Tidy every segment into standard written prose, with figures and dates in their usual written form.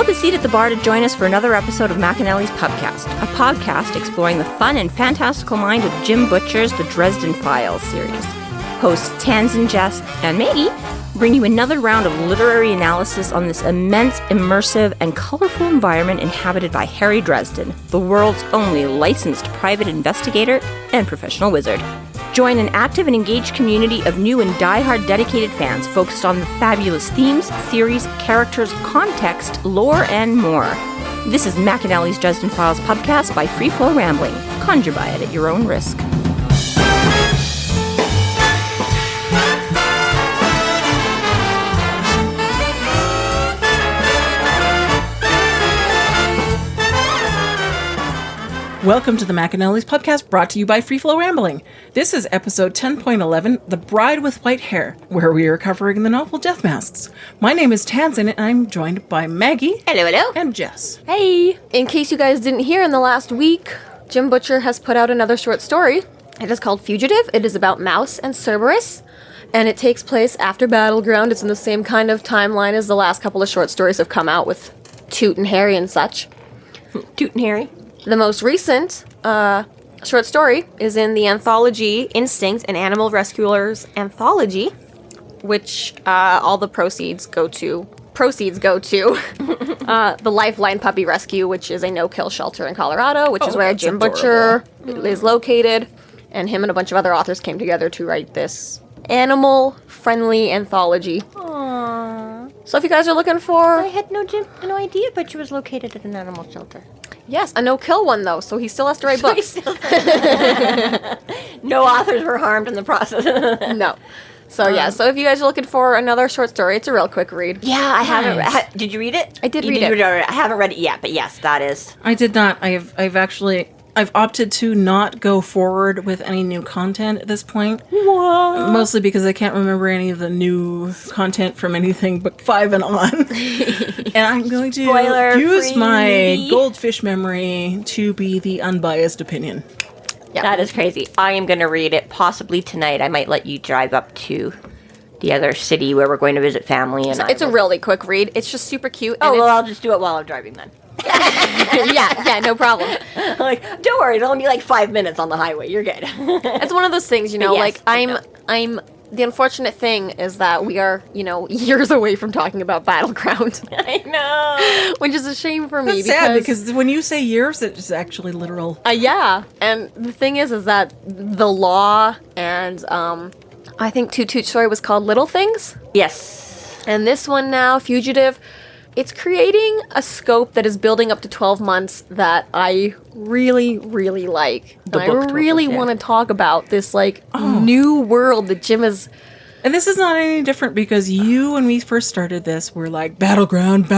up a seat at the bar to join us for another episode of McAnally's Pubcast, a podcast exploring the fun and fantastical mind of Jim Butcher's The Dresden Files series. Hosts Tanzan, Jess, and Maggie bring you another round of literary analysis on this immense, immersive, and colorful environment inhabited by Harry Dresden, the world's only licensed private investigator and professional wizard. Join an active and engaged community of new and die-hard dedicated fans focused on the fabulous themes, theories, characters, context, lore, and more. This is McAnally's Dresden Files Pubcast by Free Flow Rambling. Conjure by it at your own risk. Welcome to the McAnally's Podcast, brought to you by Free Flow Rambling. This is episode 10.11, The Bride with White Hair, where we are covering the novel Death Masks. My name is Tanzan, and I'm joined by Maggie. Hello. And Jess. Hey! In case you guys didn't hear in the last week, Jim Butcher has put out another short story. It is called Fugitive. It is about Mouse and Cerberus, and it takes place after Battleground. It's in the same kind of timeline as the last couple of short stories have come out with Toot and Harry and such. Toot and Harry. The most recent short story is in the anthology Instinct, an Animal Rescuers anthology, which all the proceeds go to the Lifeline Puppy Rescue, which is a no-kill shelter in Colorado, which is where Jim Butcher is located, and him and a bunch of other authors came together to write this animal-friendly anthology. Aww. So if you guys are looking for... I had no idea Butcher was located at an animal shelter. Yes, a no-kill one, though, so he still has to write books. No authors were harmed in the process. No. So, so if you guys are looking for another short story, it's a real quick read. Yeah, I haven't... Did you read it? I did read it. I haven't read it yet, but yes, that is... I did not. I've opted to not go forward with any new content at this point. What? Mostly because I can't remember any of the new content from anything book 5 and on. And I'm going to use my goldfish memory to be the unbiased opinion. Yep. That is crazy. I am going to read it possibly tonight. I might let you drive up to the other city where we're going to visit family. And it's a really quick read. It's just super cute. Oh, well, I'll just do it while I'm driving then. yeah, no problem. Like, don't worry, it'll only be like 5 minutes on the highway. You're good. It's one of those things, you know, yes, like I'm the unfortunate thing is that we are, years away from talking about Battleground. I know. Which is a shame for me. That's sad, because when you say years, it's actually literal. Yeah. And the thing is that the law and, I think Toot's story was called Little Things. Yes. And this one now, Fugitive, it's creating a scope that is building up to 12 months that I really, really like. And I really want to talk about this, new world that Jim is... And this is not any different because when we first started this, were like, Battleground.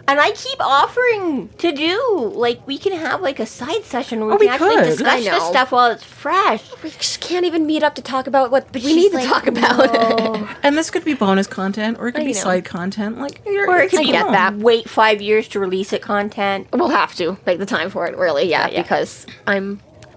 And I keep offering to do, we can have, a side session where we can actually discuss this stuff while it's fresh. We just can't even meet up to talk about what we need to talk about. No. And this could be bonus content, or it could be side content. Or it could be wait 5 years to release it content. We'll have to make the time for it, really, because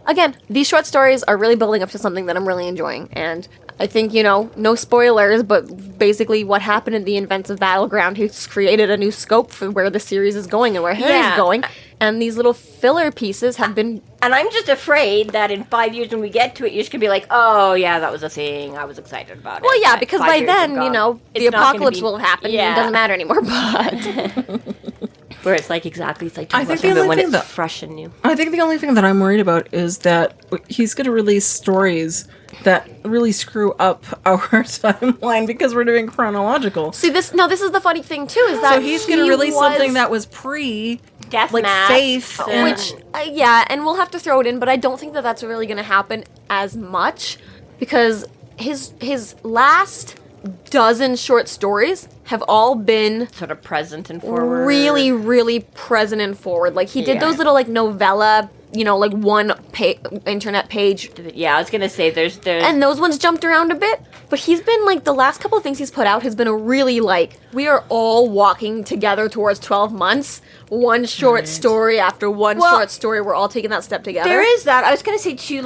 again, these short stories are really building up to something that I'm really enjoying, and I think, no spoilers, but basically what happened in the events of Battleground has created a new scope for where the series is going and where Harry's going, and these little filler pieces have been... And I'm just afraid that in 5 years when we get to it, you're just going to be like, oh, yeah, that was a thing, I was excited about it. Well, yeah, because by then, the apocalypse will have happened, and it doesn't matter anymore, but... Where it's exactly, it's talking about something when it's fresh and new. I think the only thing that I'm worried about is that he's going to release stories that really screw up our timeline because we're doing chronological. See, this is the funny thing, too, is that so he's going to release something that was Death Mask, Faith. Which, and we'll have to throw it in, but I don't think that that's really going to happen as much because his last dozen short stories have all been sort of present and forward. Really, really present and forward. He did those little novella, one internet page. Yeah, I was gonna say there's and those ones jumped around a bit. But he's been the last couple of things he's put out has been a really we are all walking together towards 12 months. One short story after one short story. We're all taking that step together. There is that. I was gonna say too,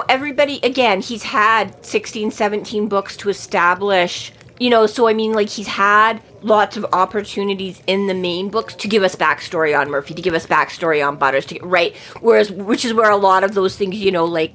everybody, again, he's had 16, 17 books to establish So I mean, like, he's had lots of opportunities in the main books to give us backstory on Murphy, to give us backstory on Butters, right? Which is where a lot of those things,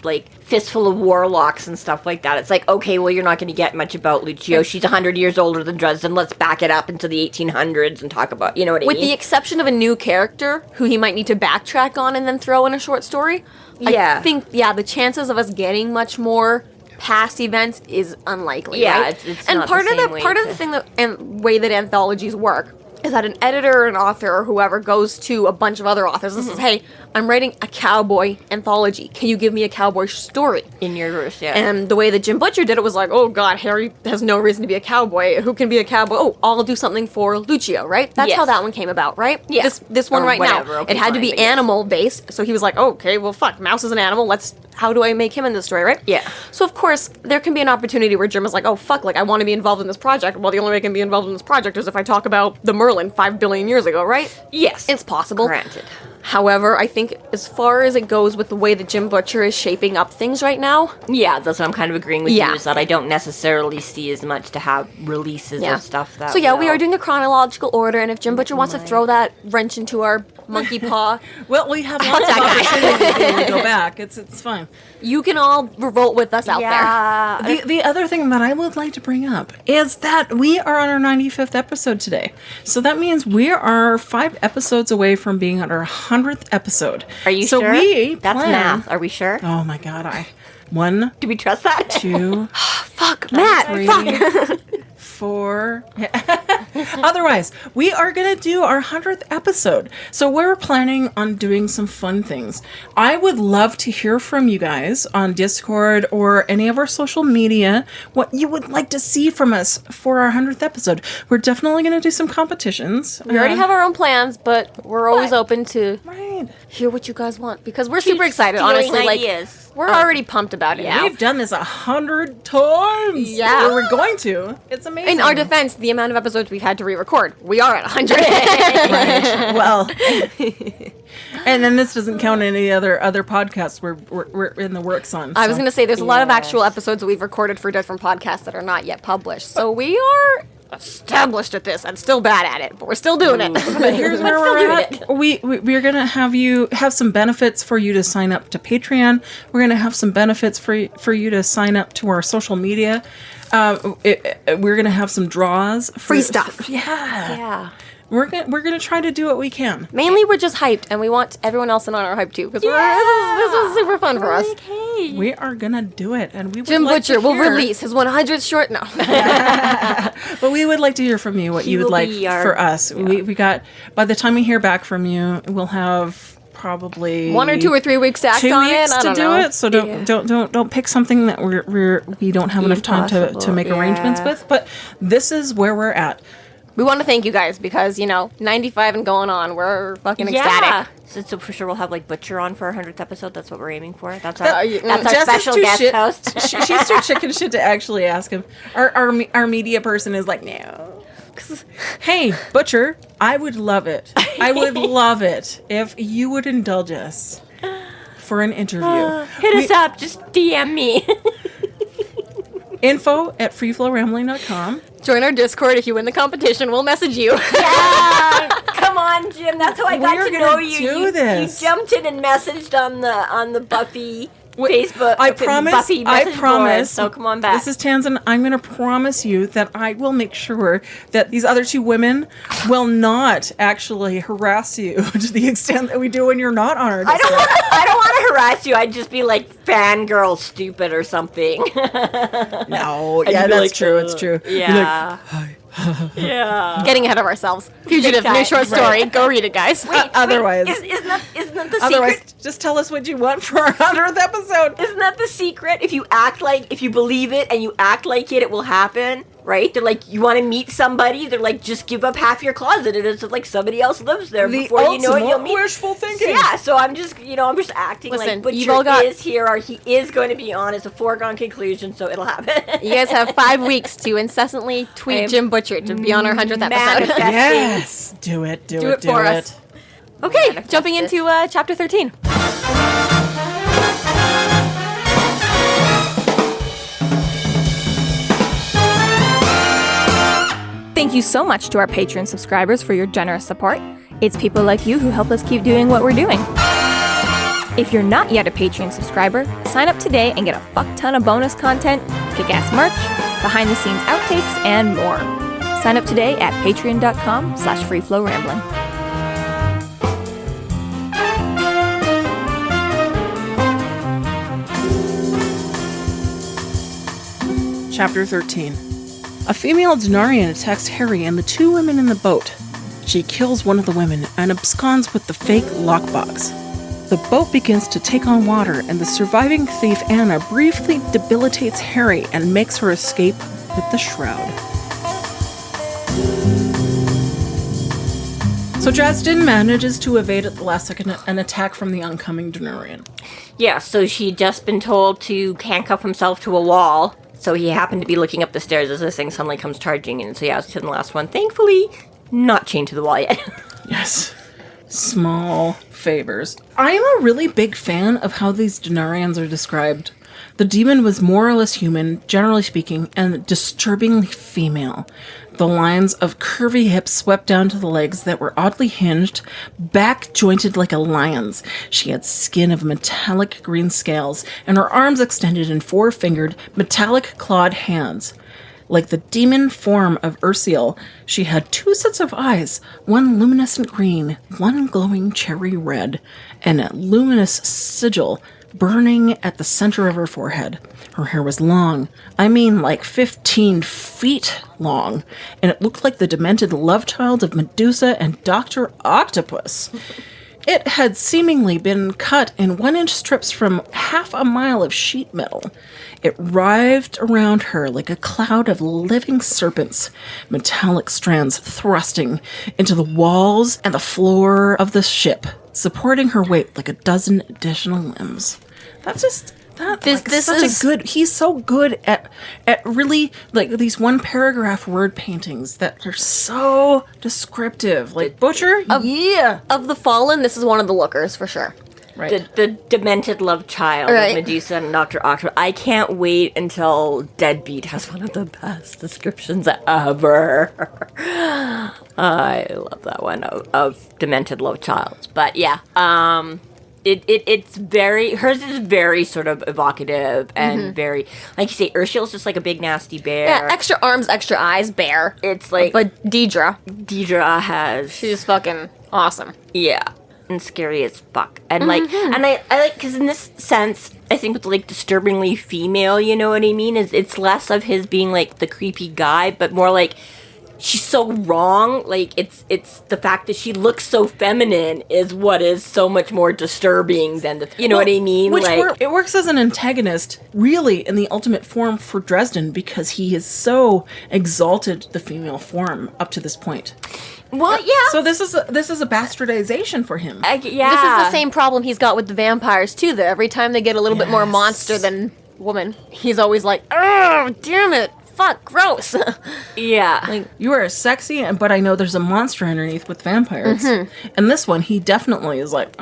like Fistful of Warlocks and stuff like that. It's like, okay, well, you're not going to get much about Lucio. She's 100 years older than Dresden. Let's back it up into the 1800s and talk about, what I mean? With the exception of a new character who he might need to backtrack on and then throw in a short story, I think, the chances of us getting much more past events is unlikely. Right? It's and not part the of same the way part of the thing that and way that anthologies work is that an editor or an author or whoever goes to a bunch of other authors and says, hey, I'm writing a cowboy anthology. Can you give me a cowboy story? In your verse, yeah. And the way that Jim Butcher did it was like, oh god, Harry has no reason to be a cowboy. Who can be a cowboy? Oh, I'll do something for Lucio, right? That's how that one came about, right? Yeah. This one Or right whatever, now. okay, It had to fine, be but yes. animal based, so he was like, okay, well fuck, Mouse is an animal, how do I make him in this story, right? Yeah. So of course, there can be an opportunity where Jim is like, oh fuck, like I want to be involved in this project. Well, the only way I can be involved in this project is if I talk about the Merlin 5 billion years ago, right? Yes. It's possible. Granted. However, I think as far as it goes with the way that Jim Butcher is shaping up things right now, Yeah, that's what I'm kind of agreeing with Yeah. you, is that I don't necessarily see as much to have releases of stuff that So yeah, we will- are doing a chronological order, and if Jim Butcher wants to throw that wrench into our monkey paw, Well, we have lots of opportunity to be able to go back. It's fine. you can all revolt with us out Yeah. The other thing that I would like to bring up is that we are on our 95th episode today. So that means we are 5 episodes away from being on our 100th episode. Are you so sure? We That's plan- math. Are we sure? Oh my god, 1, Do we trust that? 2, Fuck, Matt. 3, 4. Otherwise, we are going to do our 100th episode. So we're planning on doing some fun things. I would love to hear from you guys on Discord or any of our social media, what you would like to see from us for our 100th episode. We're definitely going to do some competitions. We already have our own plans, but we're always open to Right. hear what you guys want because we're super excited. stealing Honestly, ideas. we're already pumped about it. Yeah. Now. We've done this 100 times. Yeah. Or we're going to. It's amazing. In our defense, the amount of episodes we've had to re-record, we are at 100. Well, and then this doesn't count any other podcasts we're in the works on. I was so. going to say there's a lot of actual episodes that we've recorded for different podcasts that are not yet published. So we are established at this and still bad at it, but we're still doing it. But here's where we're at. We're gonna have some benefits for you to sign up to Patreon. We're gonna have some benefits for you to sign up to our social media. We're gonna have some draws, Free stuff. Yeah. We're gonna try to do what we can. Mainly, we're just hyped, and we want everyone else in on our hype too, because this is super fun for us. We are gonna do it, and we would Jim like Butcher to will hear- release his 100th short. No, But we would like to hear from you what you would will like be our- for us. We got, by the time we hear back from you, we'll have probably 1 or 2 or 3 weeks to act 2 on weeks it. I to don't do know. it. So don't pick something that we don't have enough time to Impossible, make arrangements yeah. with. But this is where we're at. We want to thank you guys because 95 and going on, we're fucking ecstatic. So for sure we'll have like Butcher on for our 100th episode. That's what we're aiming for. That's Uh, our Jess is special too guest shit- host. She's too chicken shit to actually ask him. Our media person is like, no. Hey, Butcher, I would love it. I would love it if you would indulge us for an interview. Hit us up. Just DM me. info@freeflowrambling.com. Join our Discord if you win the competition. We'll message you. Yeah, come on, Jim. That's how I got We're to gonna know you. do this. You jumped in and messaged on the Buffy Facebook. I okay, promise. Buffy I message promise. board, so come on back. This is Tanzan. I'm going to promise you that I will make sure that these other 2 women will not actually harass you to the extent that we do when you're not on our I Discord. don't want to harass you. I'd just be like fangirl stupid or something. No, I'd yeah, be that's like, true. It's true. You're like, Yeah. Yeah. Getting ahead of ourselves. Fugitive, Big new time. short story. Go read it, guys. otherwise, Isn't that the otherwise, secret? just tell us what you want for our 100th episode. Isn't that the secret? If you believe it and you act like it will happen, right? They're like, you want to meet somebody? They're like, just give up half your closet, and it's like somebody else lives there. The Before you know it, you'll ultimate meet. wishful thinking. Yeah, so I'm just acting Listen, like Butcher you've all got- is here, or he is going to be on. It's a foregone conclusion, so it'll happen. You guys have 5 weeks to incessantly tweet I'm Jim Butcher to be on our 100th episode. manifesting. Yes, do it. Do it for us. Okay, Manifest jumping this. into chapter 13. Thank you so much to our Patreon subscribers for your generous support. It's people like you who help us keep doing what we're doing. If you're not yet a Patreon subscriber, sign up today and get a fuck ton of bonus content, kick-ass merch, behind-the-scenes outtakes, and more. Sign up today at patreon.com/freeflowrambling. Chapter 13. A female Denarian attacks Harry and the two women in the boat. She kills one of the women and absconds with the fake lockbox. The boat begins to take on water, and the surviving thief Anna briefly debilitates Harry and makes her escape with the Shroud. So Dresden manages to evade at the last second an attack from the oncoming Denarian. Yeah, so she'd just been told to handcuff himself to a wall, so he happened to be looking up the stairs as this thing suddenly comes charging in. So yeah, I was to the last one. Thankfully, not chained to the wall yet. Yes. Small favors. I am a really big fan of how these Denarians are described. The demon was more or less human, generally speaking, and disturbingly female. The lines of curvy hips swept down to the legs that were oddly hinged, back jointed like a lion's. She had skin of metallic green scales, and her arms extended in four-fingered, metallic clawed hands. Like the demon form of Ursiel, she had two sets of eyes, one luminescent green, one glowing cherry red, and a luminous sigil burning at the center of her forehead. Her hair was long, I mean like 15 feet long, and it looked like the demented love child of Medusa and Dr. Octopus. It had seemingly been cut in 1-inch strips from half a mile of sheet metal. It writhed around her like a cloud of living serpents, metallic strands thrusting into the walls and the floor of the ship, supporting her weight like a dozen additional limbs. That's just... He's so good at really, like, these one paragraph word paintings that are so descriptive. Like, Butcher? Of the Fallen, this is one of the lookers, for sure. Right. The demented love child of Medusa and Dr. Octopus. I can't wait until Deadbeat has one of the best descriptions ever. I love that one of demented love child. But yeah, it's very, hers is very sort of evocative and very, like you say, Ursiel's just like a big nasty bear. Yeah, extra arms, extra eyes, bear. It's like, but Deidre has, she's fucking awesome. Yeah, and scary as fuck. And like, and I like, because in this sense, I think with like disturbingly female, you know what I mean? It's less of his being like the creepy guy, but more like, she's so wrong. Like, it's the fact that she looks so feminine is what is so much more disturbing than the, you know what I mean? It works as an antagonist, really, in the ultimate form for Dresden, because he has so exalted the female form up to this point. Well, yeah. So this is a bastardization for him. Yeah. This is the same problem he's got with the vampires, too, that every time they get a little bit more monster than woman, he's always like, oh, damn it. Fuck, gross. Yeah. Like, you are sexy, but I know there's a monster underneath with vampires. And this one, he definitely is like,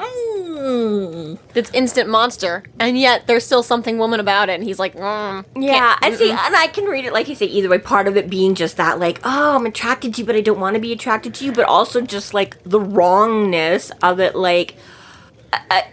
It's instant monster, and yet there's still something woman about it, and he's like, Yeah, and see, and I can read it, like you say, either way, part of it being just that, like, oh, I'm attracted to you, but I don't want to be attracted to you, but also just, like, the wrongness of it, like,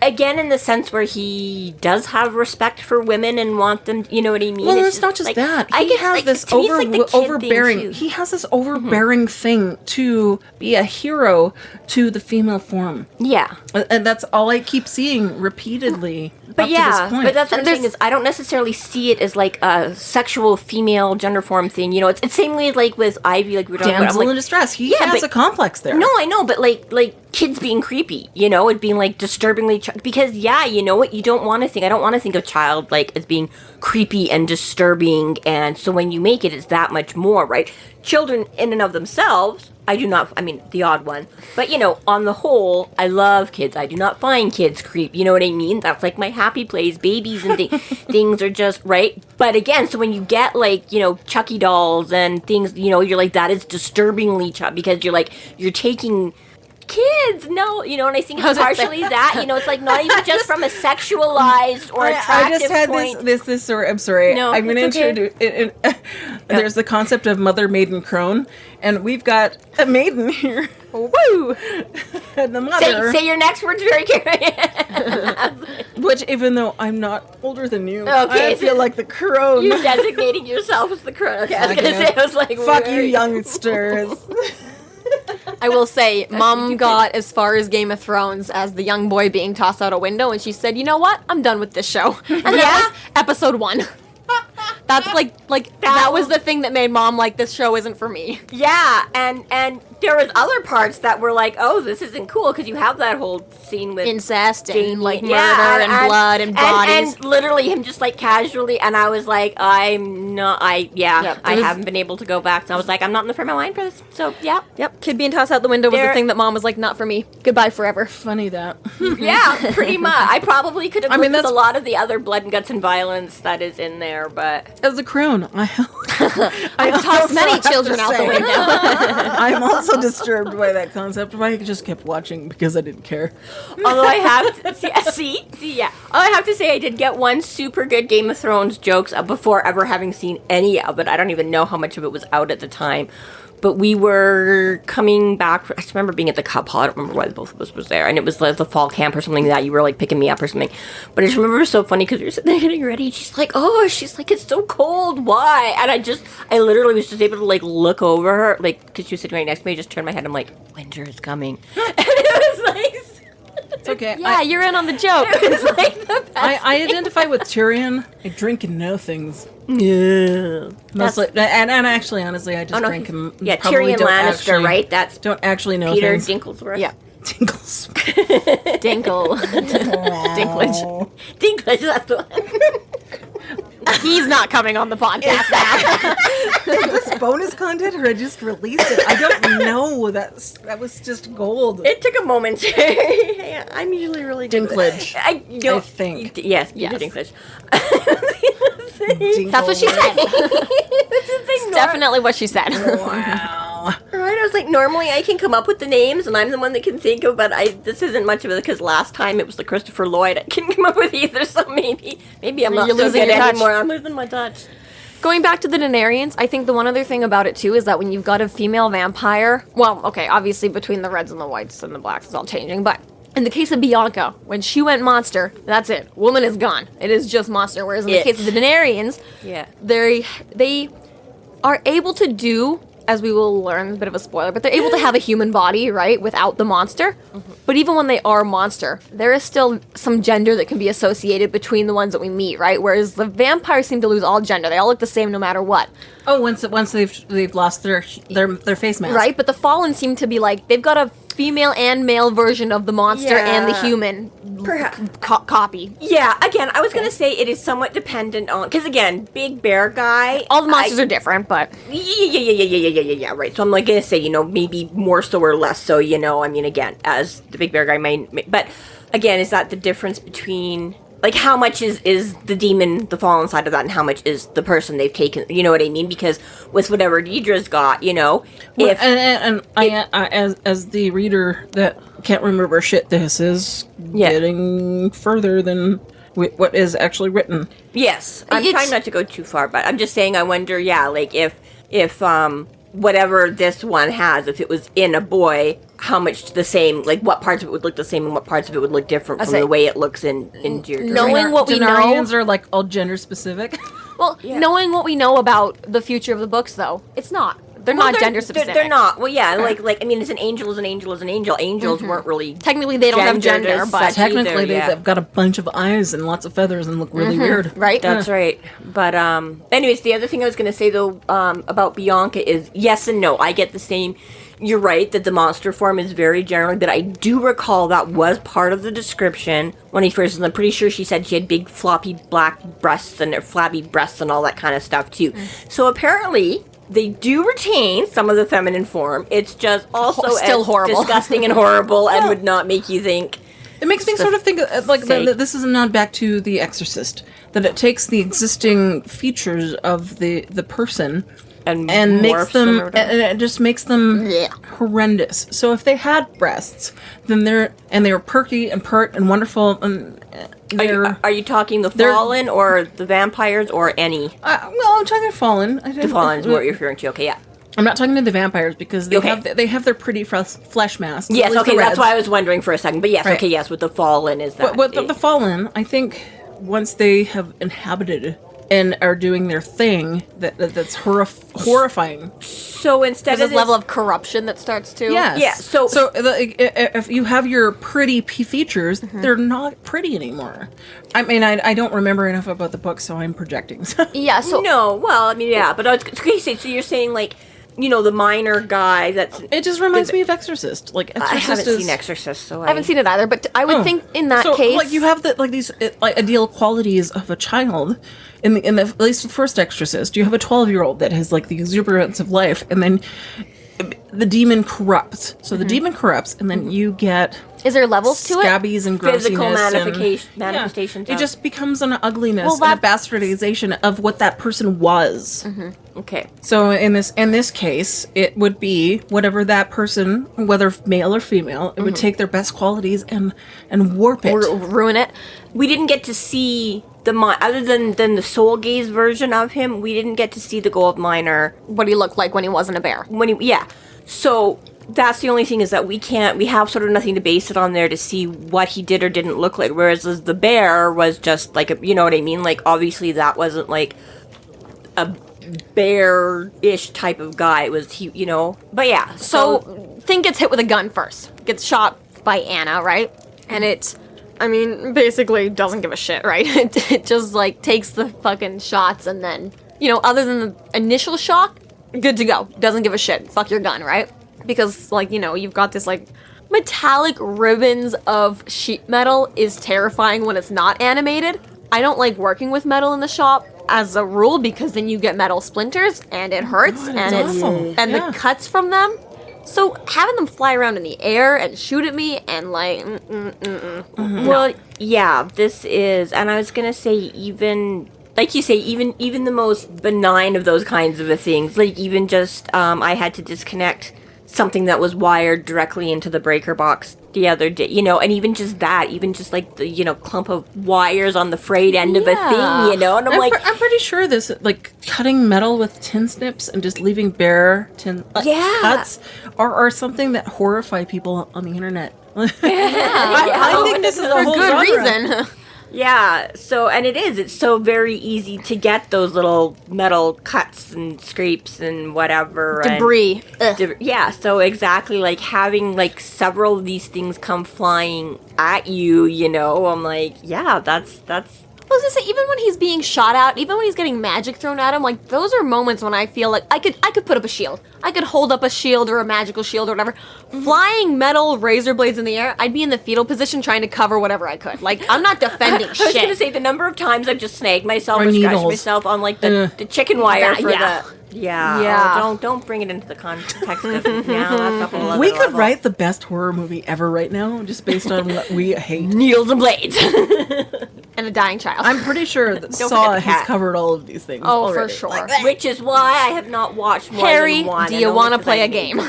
again, in the sense where he does have respect for women and want them, you know what I mean? Well, it's not just like, that. He has this overbearing. He has this overbearing thing to be a hero to the female form. Yeah, and that's all I keep seeing repeatedly. But up to this point. But that's what I'm saying is I don't necessarily see it as like a sexual female gender form thing. You know, it's same way like with Ivy, like we were talking about. Damsel in distress. He has a complex there. No, I know, but like kids being creepy, you know, it being like disturbingly because you know what, you don't want to think. I don't want to think of child like as being creepy and disturbing, and so when you make it, it's that much more, right? Children in and of themselves, I do not, I mean, the odd one, but you know, on the whole, I love kids. I do not find kids creep, you know what I mean? That's like my happy place. Babies and things are just, right? But again, so when you get like, you know, Chucky dolls and things, you know, you're like, that is disturbingly because you're like, you're taking kids. No, you know, and I think it's partially that. You know, it's like not even just from a sexualized or attractive I just had point. this. Sorry, I'm sorry. No, I'm going to it's okay. introduce. There's the concept of mother, maiden, crone, and we've got a maiden here. Woo! And the mother. Say your next words very carefully. Which, even though I'm not older than you, Okay, I feel like the crone. You're designating yourself as the crone. Okay, I was gonna say, I was like, fuck you, where- youngsters. I will say, Mom got as far as Game of Thrones as the young boy being tossed out a window, and she said, "You know what? I'm done with this show." And that was episode 1. That's that was the thing that made Mom like, this show isn't for me. Yeah, and there was other parts that were like, oh, this isn't cool, because you have that whole scene with Incest and Jamie, like murder and blood and bodies. and literally him just like casually, and I was like, I haven't been able to go back, so I was like, I'm not in the frame of mind for this. So Yep, kid being tossed out the window was the thing that Mom was like, not for me. Goodbye forever. Funny that. yeah, pretty much. I probably could have. mean, That's that's a lot of the other blood and guts and violence that is in there, but As a crone, I've tossed many children out the window. I'm also disturbed by that concept. I just kept watching because I didn't care. although I have to see, yeah. I have to say, I did get one super good Game of Thrones jokes before ever having seen any of it. I don't even know how much of it was out at the time. But we were coming back. I just remember being at the Cup Hall. I don't remember why both of us was there. And it was like the fall camp or something like that. You were like picking me up or something. But I just remember it was so funny because we were sitting there getting ready. And she's like, it's so cold. Why? And I literally was just able to like look over her. Like, because she was sitting right next to me. I just turned my head. I'm like, winter is coming. And it was like... It's okay. Yeah, you're in on the joke. It's like the best. I identify with Tyrion. I drink and know things. Yeah. Mostly, and actually, honestly, I just drink and probably Tyrion don't Lannister, actually, right? That's don't actually know Peter things. Dinklesworth. Yeah. Tinkles. Dinkle. Dinklage. Dinklage, that's the one. He's not coming on the podcast now. Is this bonus content or I just released it? I don't know. That was just gold. It took a moment. Yeah, I'm usually really good with Dinklage. it. I think. Yes, Yes. Dinklage. That's what she said. It's Definitely what she said. Wow. Right, I was like, normally I can come up with the names, and I'm the one that can think of, but this isn't much of it, because last time it was the Christopher Lloyd. I couldn't come up with either, so maybe I'm not You're so losing good your touch. anymore. I'm losing my touch. Going back to the Denarians, I think the one other thing about it too is that when you've got a female vampire, well, okay, obviously between the reds and the whites and the blacks it's all changing, but in the case of Bianca, when she went monster, that's it. Woman is gone. It is just monster. Whereas in the case of the Denarians, Yeah. they are able to do, as we will learn, a bit of a spoiler, but they're able to have a human body, right, without the monster. Mm-hmm. But even when they are monster, there is still some gender that can be associated between the ones that we meet, right? Whereas the vampires seem to lose all gender. They all look the same no matter what. Oh, once they've lost their face mask, Right, but the Fallen seem to be like, they've got a female and male version of the monster and the human copy. Yeah, again, I was going to say it is somewhat dependent on, because again, Big Bear Guy... All the monsters are different, but... Yeah, right. So I'm like going to say, maybe more so or less so, I mean, again, as the Big Bear Guy may... But again, is that the difference between... Like, how much is the demon, the fallen side of that, and how much is the person they've taken? You know what I mean? Because with whatever Deidre's got, as the reader that can't remember shit, this is getting further than what is actually written. Yes, I'm trying not to go too far, but I'm just saying I wonder, if whatever this one has, if it was in a boy, how much the same, like what parts of it would look the same and what parts of it would look different from the way it looks in Deirdre. Knowing what we know... Denarians are like all gender specific. Well, knowing what we know about the future of the books, though, it's not. They're not gender specific. They're not. Well, yeah, like I mean, as an angel is an angel is an angel. Angels weren't really technically they don't have gender, but technically they've got a bunch of eyes and lots of feathers and look really weird. Right? That's right. But anyways, the other thing I was going to say though about Bianca is yes and no. I get the same. You're right that the monster form is very general, but I do recall that was part of the description when he first. And I'm pretty sure she said she had big floppy black breasts and flabby breasts and all that kind of stuff too. So apparently. They do retain some of the feminine form. It's just also still horrible, disgusting and horrible, and would not make you think. It makes me sort of think like this is a nod back to The Exorcist, that it takes the existing features of the person and makes them, and it just makes them Yeah. horrendous. So if they had breasts, then they were perky and pert and wonderful, and Are you talking the Fallen or the vampires or any? well, I'm talking Fallen. The Fallen is what you're referring to. Okay, yeah. I'm not talking to the vampires because they have their pretty flesh masks. Yes, okay, that's why I was wondering for a second. But yes, Right. okay, yes, with the Fallen is that. But the Fallen, I think, once they have inhabited and are doing their thing, that's horrifying. So instead There's of this level of corruption that starts to. Yes. Yeah, so If you have your pretty features, they're not pretty anymore. I mean, I don't remember enough about the book, so I'm projecting. Yeah, so. no, well, I mean, yeah, but I was okay. So you're saying like, the minor guy that's. It just reminds me of Exorcist. Like Exorcist I haven't seen Exorcist, so I haven't seen it either, but I would think in that case. like you have these ideal qualities of a child. In the at least the first Exorcist, you have a 12-year-old that has like the exuberance of life, and then the demon corrupts. So the demon corrupts, and then you get. Is there levels to it? Scabbies and grossiness. Physical and, manifestations. It just becomes an ugliness Well, and a bastardization of what that person was. Okay. So in this case, it would be whatever that person, whether male or female, it would take their best qualities and warp it. Ruin it. We didn't get to see other than the soul gaze version of him. We didn't get to see the gold miner What he looked like when he wasn't a bear. So that's the only thing is that we have sort of nothing to base it on there to see what he did or didn't look like. Whereas the bear was just like you know what I mean? Like obviously that wasn't like a bear-ish type of guy. It was But yeah. So, Thing gets hit with a gun first. Gets shot by Anna, right? And it, I mean, basically doesn't give a shit, right? It just, like, takes the fucking shots and then, other than the initial shock, good to go. Doesn't give a shit. Fuck your gun, right? Because, like, you've got this, like, metallic ribbons of sheet metal is terrifying when it's not animated. I don't like working with metal in the shop as a rule because then you get metal splinters and it hurts the cuts from them. So having them fly around in the air and shoot at me and like, Well, yeah, this is, and I was gonna say even. Like you say, even the most benign of those kinds of things, like even just, I had to disconnect something that was wired directly into the breaker box the other day, and even just like the, clump of wires on the frayed end of a thing, and I'm pretty sure this, like, cutting metal with tin snips and just leaving bare tin cuts are something that horrify people on the internet. I think this is a whole good genre. reason. Yeah, so, and it's so very easy to get those little metal cuts and scrapes and whatever. Debris. Yeah, so exactly, like, having, like, several of these things come flying at you, I'm like, yeah, that's... I was gonna say, even when he's being shot at, even when he's getting magic thrown at him, like, those are moments when I feel like I could put up a shield. I could hold up a shield or a magical shield or whatever. Flying metal razor blades in the air, I'd be in the fetal position trying to cover whatever I could. Like, I'm not defending shit. I was gonna say, the number of times I've just snagged myself or scratched needles. myself on, like, the chicken wire for yeah. the... Yeah. Oh, don't bring it into the context of it now. That's a whole other We could level. write the best horror movie ever right now, just based on what we hate. Needles and blades. And a dying child. I'm pretty sure that Don't Saw forget the has cat. covered all of these things. Oh, already. for sure. Like, Which is why I have not watched more Harry, than one. do you want to play a game? game?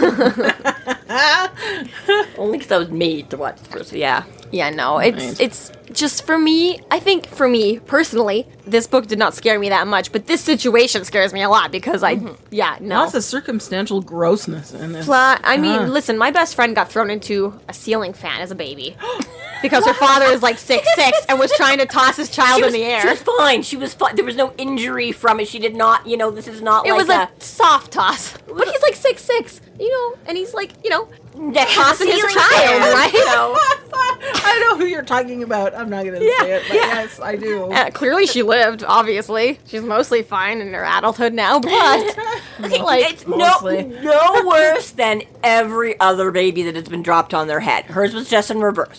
Only because I was made to watch the first. Yeah. Yeah, no, it's just for me, I think for me, personally, this book did not scare me that much, but this situation scares me a lot because no. Lots of circumstantial grossness in this. I mean, listen, my best friend got thrown into a ceiling fan as a baby. Because her father is like 6'6" and was trying to toss his child in the air. She was fine. She was fine. There was no injury from it. She did not, this is not It like was a soft toss. But he's like 6'6", and he's like, tossing his child, right? I know who you're talking about. I'm not going to say it, but yes, I do. Clearly she lived, obviously. She's mostly fine in her adulthood now, but it's mostly. no worse than every other baby that has been dropped on their head. Hers was just in reverse.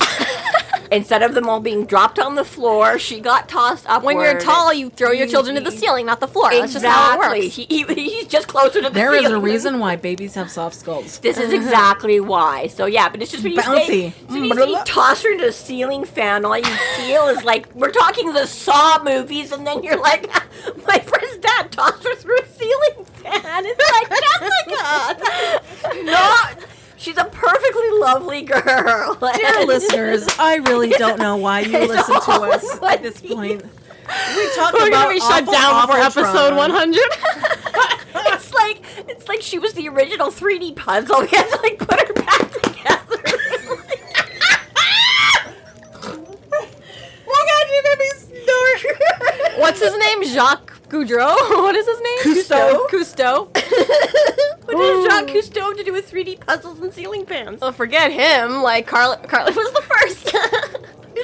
Instead of them all being dropped on the floor, she got tossed upward. When you're tall, you throw your children to the ceiling, not the floor. That's just how it works. He's just closer to the There ceiling. is a reason why babies have soft skulls. This is exactly why. So yeah, but it's just when you Bouncy. you toss her into a ceiling fan, all you feel is like, we're talking the Saw movies, and then you're like, my friend's dad tossed her through a ceiling fan. lovely girl. Dear listeners, I really don't know why you listen to us at this point. We talk We're about gonna be shut awful, down for awful episode trauma. 100. It's like she was the original 3D puzzle. We had to like put her back together. Oh God, you made me snort. What's his name? Jacques Goudreau? What is his name? Cousteau. What does Jacques Cousteau have to do with 3D puzzles and ceiling fans? Well, forget him. Like, Carly was the first.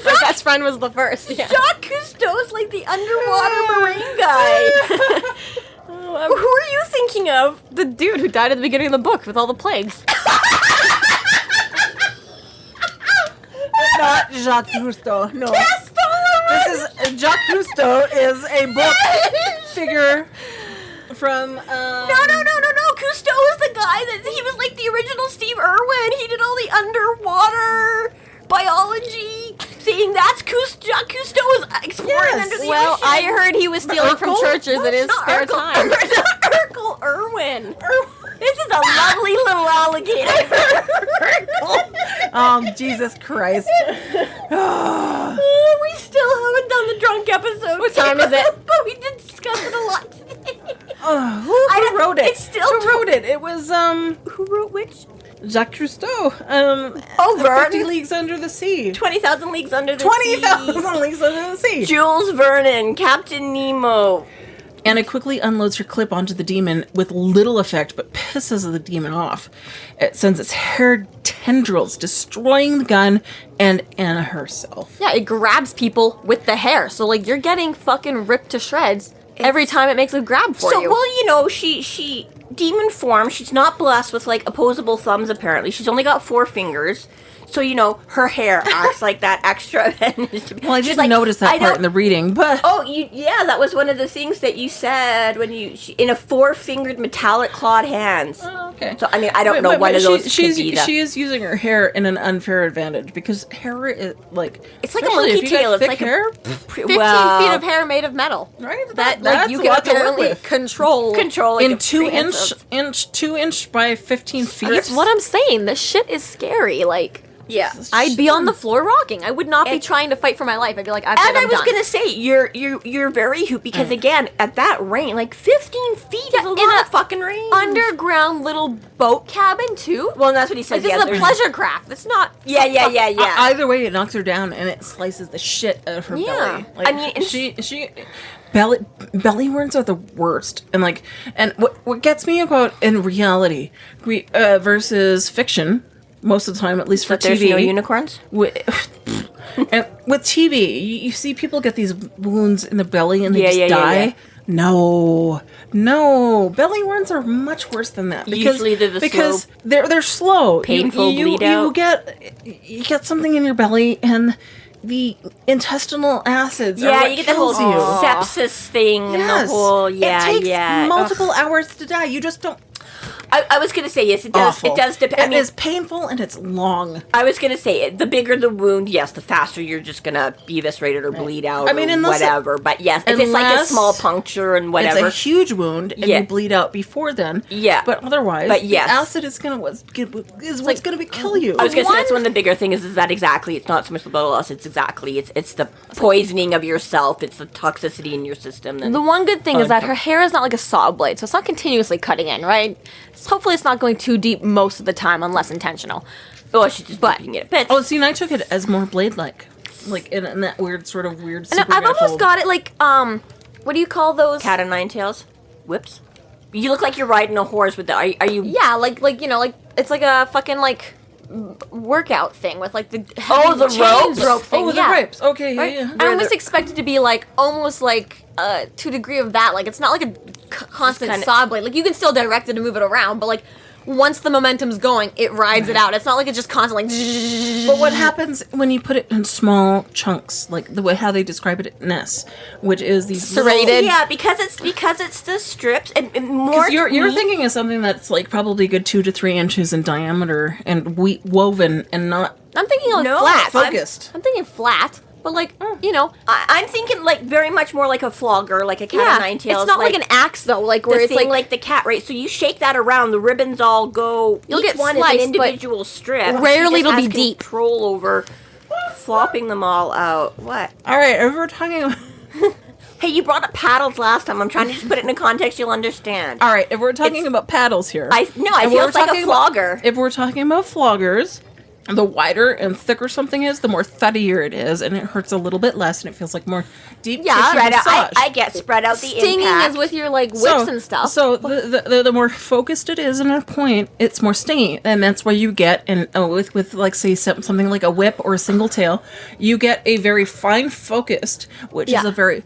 My best friend was the first. Yeah. Jacques Cousteau's like the underwater marine guy. Who are you thinking of? The dude who died at the beginning of the book with all the plagues. Not Jacques Cousteau. No. This is Jacques Cousteau is a book figure from. No. Cousteau is the guy that he was like the original Steve Irwin. He did all the underwater biology thing. That's Jacques Cousteau was exploring under the ocean. I heard he was stealing from churches in his spare time. Urkel Irwin. This is a lovely little alligator. Jesus Christ. We still haven't done the drunk episode. What time is it? But we did discuss it a lot today. Who wrote it? It's still Who wrote it? It was Who wrote which? Jacques Cousteau. Verne. 50 Leagues Under the Sea. 20,000 Leagues Under the 20,000 Leagues Under the Sea. Jules Vernon, Captain Nemo. Anna quickly unloads her clip onto the demon with little effect, but pisses the demon off. It sends its hair tendrils, destroying the gun and Anna herself. Yeah, it grabs people with the hair. So, like, you're getting fucking ripped to shreds every time it makes a grab for you. So, well, you know, she demon form. She's not blessed with, like, opposable thumbs, apparently. She's only got 4 fingers. So, you know, her hair acts like that extra advantage. Well, I didn't notice that part in the reading, but... Oh, yeah, that was one of the things that you said when in a 4-fingered metallic clawed hands. Oh, okay. So, I mean, I don't know one of those she is using her hair in an unfair advantage, because hair is, like... It's like a monkey tail. It's It's like like hair, 15 feet of hair made of metal. right? That, like, That's you a can lot to work apparently with. control. Like In a 2 prehensile- inch by 15 feet. That's what I'm saying. This shit is scary. Like... Yeah. I'd be on the floor rocking. I would not be trying to fight for my life. I'd be like, I'm And I was done. gonna say you're very hoop because again at that range, like 15 feet is a lot of fucking range. Underground little boat cabin too. Well, that's what he said. Like, this is a pleasure craft. It's not. Yeah. Either way, it knocks her down and it slices the shit out of her belly. Like, I mean, and she belly wounds are the worst. And what gets me about in reality versus fiction. Most of the time, at least for but TV. There's no unicorns? And with TV, you see people get these wounds in the belly and they just die. Yeah. No. Belly wounds are much worse than that. Usually they're because they're slow. Painful bleed out. You get something in your belly and the intestinal acids are what you get the whole kills you. sepsis thing and the whole it takes multiple hours to die. You just don't. I was gonna say yes, it does. Awful. It does depend. It is painful and it's long. I was gonna say the bigger the wound, yes, the faster you're just gonna be eviscerated or bleed out. I mean, or whatever. But yes, if it's like a small puncture and whatever, it's a huge wound and you bleed out before then. Yeah, but otherwise, but yes, the acid is what's gonna kill you. I was gonna say that's one of the bigger things is that exactly. It's not so much the blood loss. It's exactly it's the poisoning of yourself. It's the toxicity in your system. The one good thing is that her hair is not like a saw blade, so it's not continuously cutting in, right? Hopefully it's not going too deep most of the time unless intentional. Oh, she's just biting it. But see, and I took it as more blade-like. Like in that weird And I've almost got it like, what do you call those? Cat o' nine tails? Whips? You look like you're riding a horse with the, are you? Yeah, like, you know, like, it's like a fucking, like, workout thing with, like, the ropes? rope thing. Oh, the ropes. Okay, right? yeah. I almost expect it to be, like, almost like, to a degree of that. Like, it's not like a constant saw blade. Like, you can still direct it and move it around, but, like, once the momentum's going, it rides it out. It's not like it's just constantly. But what happens when you put it in small chunks, like the way how they describe it in Ness, which is these serrated? Yeah, because it's the strips and more. You're thinking of something that's like probably a good 2 to 3 inches in diameter and woven and not. I'm thinking like flat. Focused. I'm thinking flat. But like, you know, I'm thinking like very much more like a flogger, like a cat o' nine tails. It's not like an axe though, like where it's like the cat, right? So you shake that around, the ribbons all go. You'll each get one sliced, is an individual strip. rarely She just it'll be has deep. Control over flopping them all out. What? All right, if we're talking. Hey, you brought up paddles last time. I'm trying to just put it in a context you'll understand. All right, if we're talking about paddles here. I feel it's like a flogger. If we're talking about floggers, the wider and thicker something is, the more thuddier it is, and it hurts a little bit less, and it feels like more deep tissue spread out. massage. I get spread out the stinging impact. is with your like whips and stuff. So the more focused it is in a point, it's more stingy, and that's where you get with like say something like a whip or a single tail, you get a very fine focused, which is a very.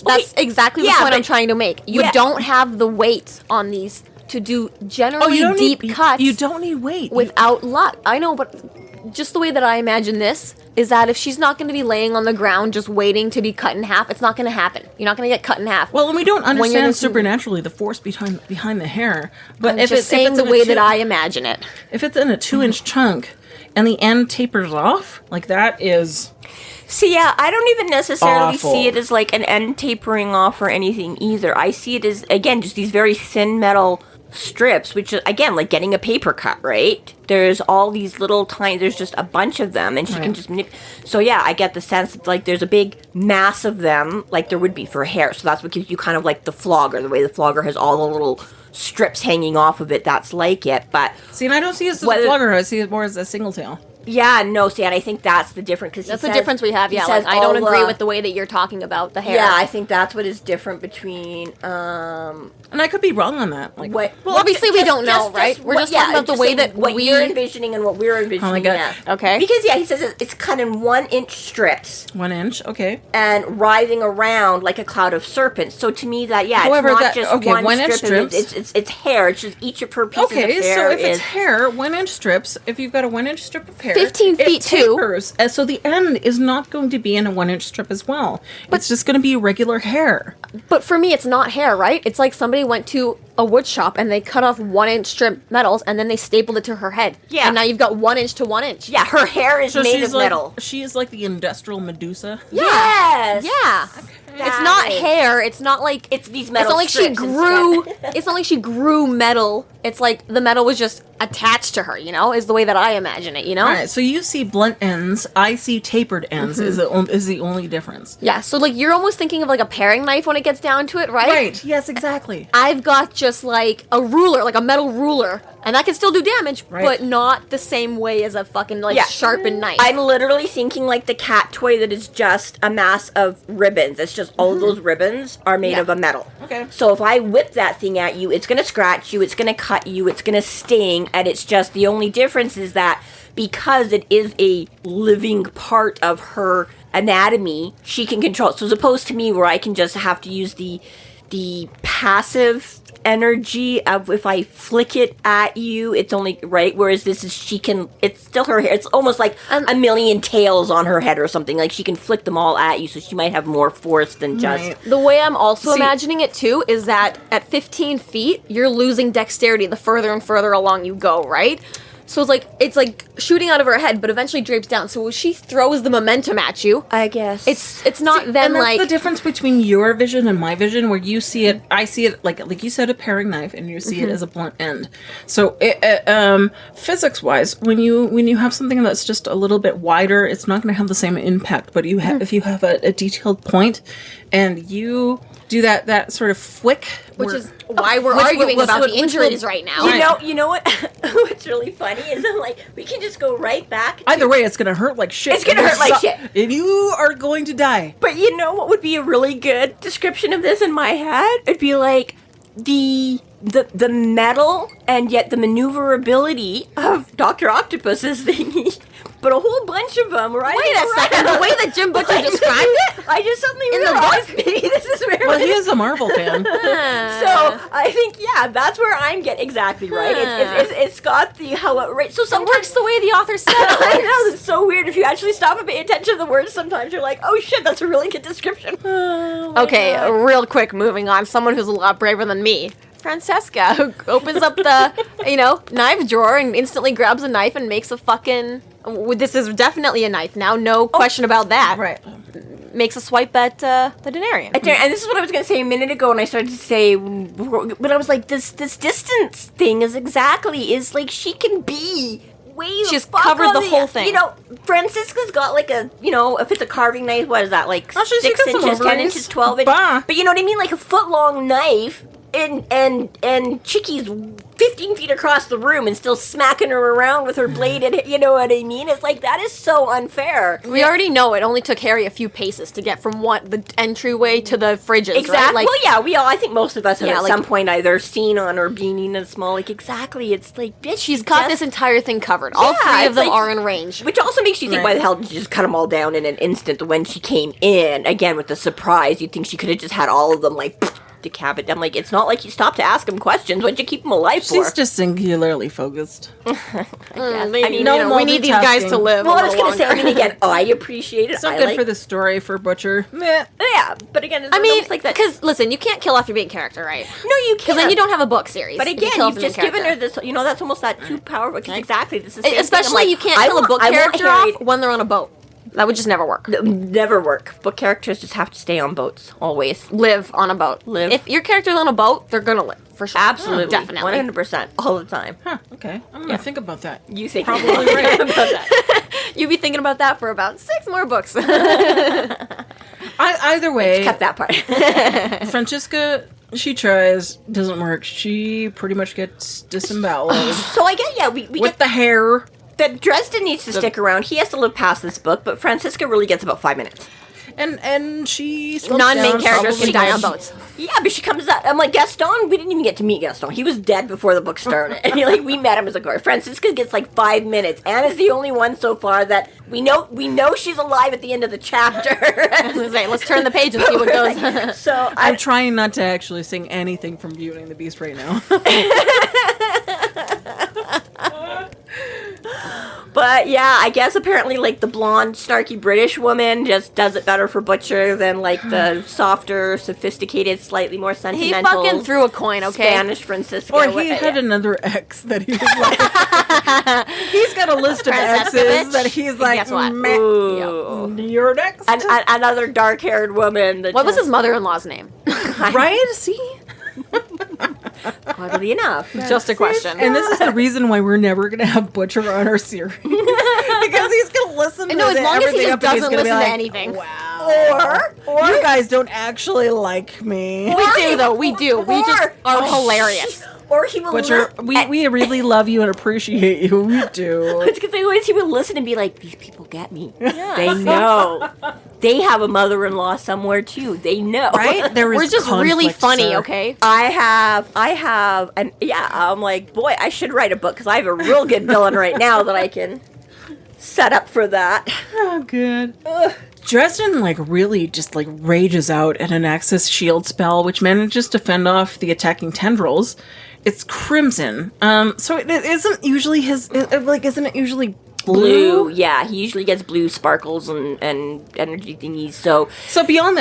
That's exactly the point I'm trying to make. You don't have the weight on these to do generally deep cuts. You don't need weight without luck. I know, but just the way that I imagine this is that if she's not going to be laying on the ground just waiting to be cut in half, it's not going to happen. You're not going to get cut in half. Well, and we don't understand supernaturally the force behind the hair. But if it's the way that I imagine it, if it's in a 2-inch chunk and the end tapers off, like that is. See, yeah, I don't even necessarily awful. see it as like an end tapering off or anything either. I see it as, again, just these very thin metal strips, which is, again, like getting a paper cut, right? There's all these little tiny, there's just a bunch of them, and she can just so yeah, I get the sense that like there's a big mass of them, like there would be for hair, so that's what gives you kind of like the flogger, the way the flogger has all the little strips hanging off of it, that's like it, but... See, and I don't see it as a flogger, I see it more as a single tail. Yeah, no, see, and I think that's the difference, because that's the difference we have, yeah, like, I don't agree with the way that you're talking about the hair. Yeah, I think that's what is different between, and I could be wrong on that. Like, well, obviously we don't know, right? We're just talking about the way that what you're envisioning and what we're envisioning. Oh my God. Okay. Because, yeah, he says it's cut in 1-inch strips. 1 inch, okay. And writhing around like a cloud of serpents. So to me, that, however, it's not just one 1-inch strip. strips. It's hair. It's just each of her pieces of hair. Okay, so if it's hair, 1-inch strips, if you've got a 1-inch strip of hair... 15 feet, too. Tapers, so the end is not going to be in a 1-inch strip as well. But it's just going to be regular hair. But for me, it's not hair, right? It's like somebody went to a wood shop and they cut off 1-inch strip metals and then they stapled it to her head. Yeah. And now you've got 1 inch to 1 inch. Yeah, her hair is made of metal. She is like the industrial Medusa. Yeah. Yes. Yeah. Okay. It's not hair. It's not like it's these metal. It's not like she grew. It's not like she grew metal. It's like the metal was just attached to her. You know, is the way that I imagine it. You know. All right. So you see blunt ends. I see tapered ends. Is the only difference. Yeah. So like you're almost thinking of like a paring knife when it gets down to it, right? Right. Yes. Exactly. I've got just like a ruler, like a metal ruler. And that can still do damage, but not the same way as a fucking, like, sharpened knife. I'm literally thinking like the cat toy that is just a mass of ribbons. It's just all of those ribbons are made of a metal. Okay. So if I whip that thing at you, it's going to scratch you, it's going to cut you, it's going to sting, and it's just the only difference is that because it is a living part of her anatomy, she can control it. So as opposed to me where I can just have to use the passive energy of if I flick it at you, it's only right. Whereas this is it's still her hair. It's almost like a million tails on her head or something. Like she can flick them all at you, so she might have more force than just. Right. The way I'm also imagining it too is that at 15 feet, you're losing dexterity the further and further along you go, right? So it's like shooting out of her head, but eventually drapes down. So when she throws the momentum at you, I guess it's not then and that's like the difference between your vision and my vision, where you see it. I see it like you said, a paring knife, and you see it as a blunt end. So physics wise, when you have something that's just a little bit wider, it's not going to have the same impact. But if you have a detailed point, and you do that sort of flick, which is why we're arguing about the injuries right now. You know what? What's really funny is I'm like, we can just go right back. Either way, it's gonna hurt like shit. It's gonna hurt like shit, and you are going to die. But you know what would be a really good description of this in my head? It'd be like the metal and yet the maneuverability of Dr. Octopus's thingy. But a whole bunch of them, right? Wait a second, the way that Jim Butcher described it? I just suddenly realized maybe this is where... Well, he is a Marvel fan. So, I think, that's where I'm getting exactly right. It's got right? So sometimes... It works the way the author said it. I know, it's so weird. If you actually stop and pay attention to the words, sometimes you're like, oh shit, that's a really good description. Okay, real quick, moving on. Someone who's a lot braver than me. Francesca, who opens up the, knife drawer and instantly grabs a knife and makes a fucking... This is definitely a knife now, no question about that. Right. makes a swipe at the Denarian. And this is what I was going to say a minute ago, and I started to say, but I was like, this distance thing is like she can be way. She's covered the whole thing. You know, Francisca's got like a, if it's a carving knife, what is that, like 6 inches, 10 inches, 12 inches? But you know what I mean, like a foot-long knife. And Chicky's 15 feet across the room and still smacking her around with her blade, and you know what I mean? It's like, that is so unfair. We already know it only took Harry a few paces to get from the entryway to the fridges, exactly. Right? Like, well, yeah, I think most of us have at some point either seen on or been in a small, like, exactly, it's like, bitch, she's got this entire thing covered. All three of them are in range. Which also makes you think, why the hell did she just cut them all down in an instant when she came in? Again, with the surprise, you'd think she could have just had all of them, like, decapitate. I'm like, it's not like you stopped to ask him questions. What'd you keep him alive for? She's just singularly focused. I mean, we need these guys to live. Well, I was going to say, again, I appreciate it. It's not good for the story for Butcher. Meh. Yeah, but again, it's like that. Because listen, you can't kill off your main character, right? No, you can't. Because then you don't have a book series. But again, you've just given her this. That's almost that too powerful. Exactly, this is especially you can't kill a book character off when they're on a boat. That would just never work. Never work. Book characters just have to stay on boats, always. Live on a boat. If your character's on a boat, they're gonna live, for sure. Absolutely. Definitely. 100%. All the time. Huh, okay. I'm gonna think about that. You think probably right about that. You'll be thinking about that for about 6 more books. Either way. Cut that part. Francisca, she tries, doesn't work. She pretty much gets disemboweled. So I get, we with the hair. That Dresden needs to stick around. He has to live past this book, but Francisca really gets about 5 minutes. And she non-main characters can die on boats. Yeah, but she comes out. I'm like, Gaston, we didn't even get to meet Gaston. He was dead before the book started. And we met him as a guard. Francisca gets like 5 minutes. Anna's the only one so far that we know she's alive at the end of the chapter. Let's turn the page and see what goes. So I'm trying not to actually sing anything from Beauty and the Beast right now. But yeah, I guess apparently like the blonde, snarky British woman just does it better for Butcher than like the softer, sophisticated, slightly more sentimental. He fucking threw a coin, okay? Spanish Francisco. Or he had another ex that he was like. He's got a list of exes that he's like, guess what? You're next. Another dark-haired woman. What was his mother-in-law's name? Right? See? Oddly enough. Just a question. And this is the reason why we're never going to have Butcher on our series. Because he's going to listen to as long as he just doesn't listen to anything. Wow. Or you guys don't actually like me. We do, though. We do. We just are hilarious. Or he will Butcher, we really love you and appreciate you. We do. It's because he would listen and be like, these people get me. Yeah. They know. They have a mother-in-law somewhere too. They know. Right? We're just really funny, okay? I have, and yeah, I'm like, boy, I should write a book because I have a real good villain right now that I can set up for that. Oh, good. Dresden, really just, rages out at an Axis shield spell, which manages to fend off the attacking tendrils. It's crimson. So it isn't usually isn't it usually blue? Yeah, he usually gets blue sparkles and energy thingies. So beyond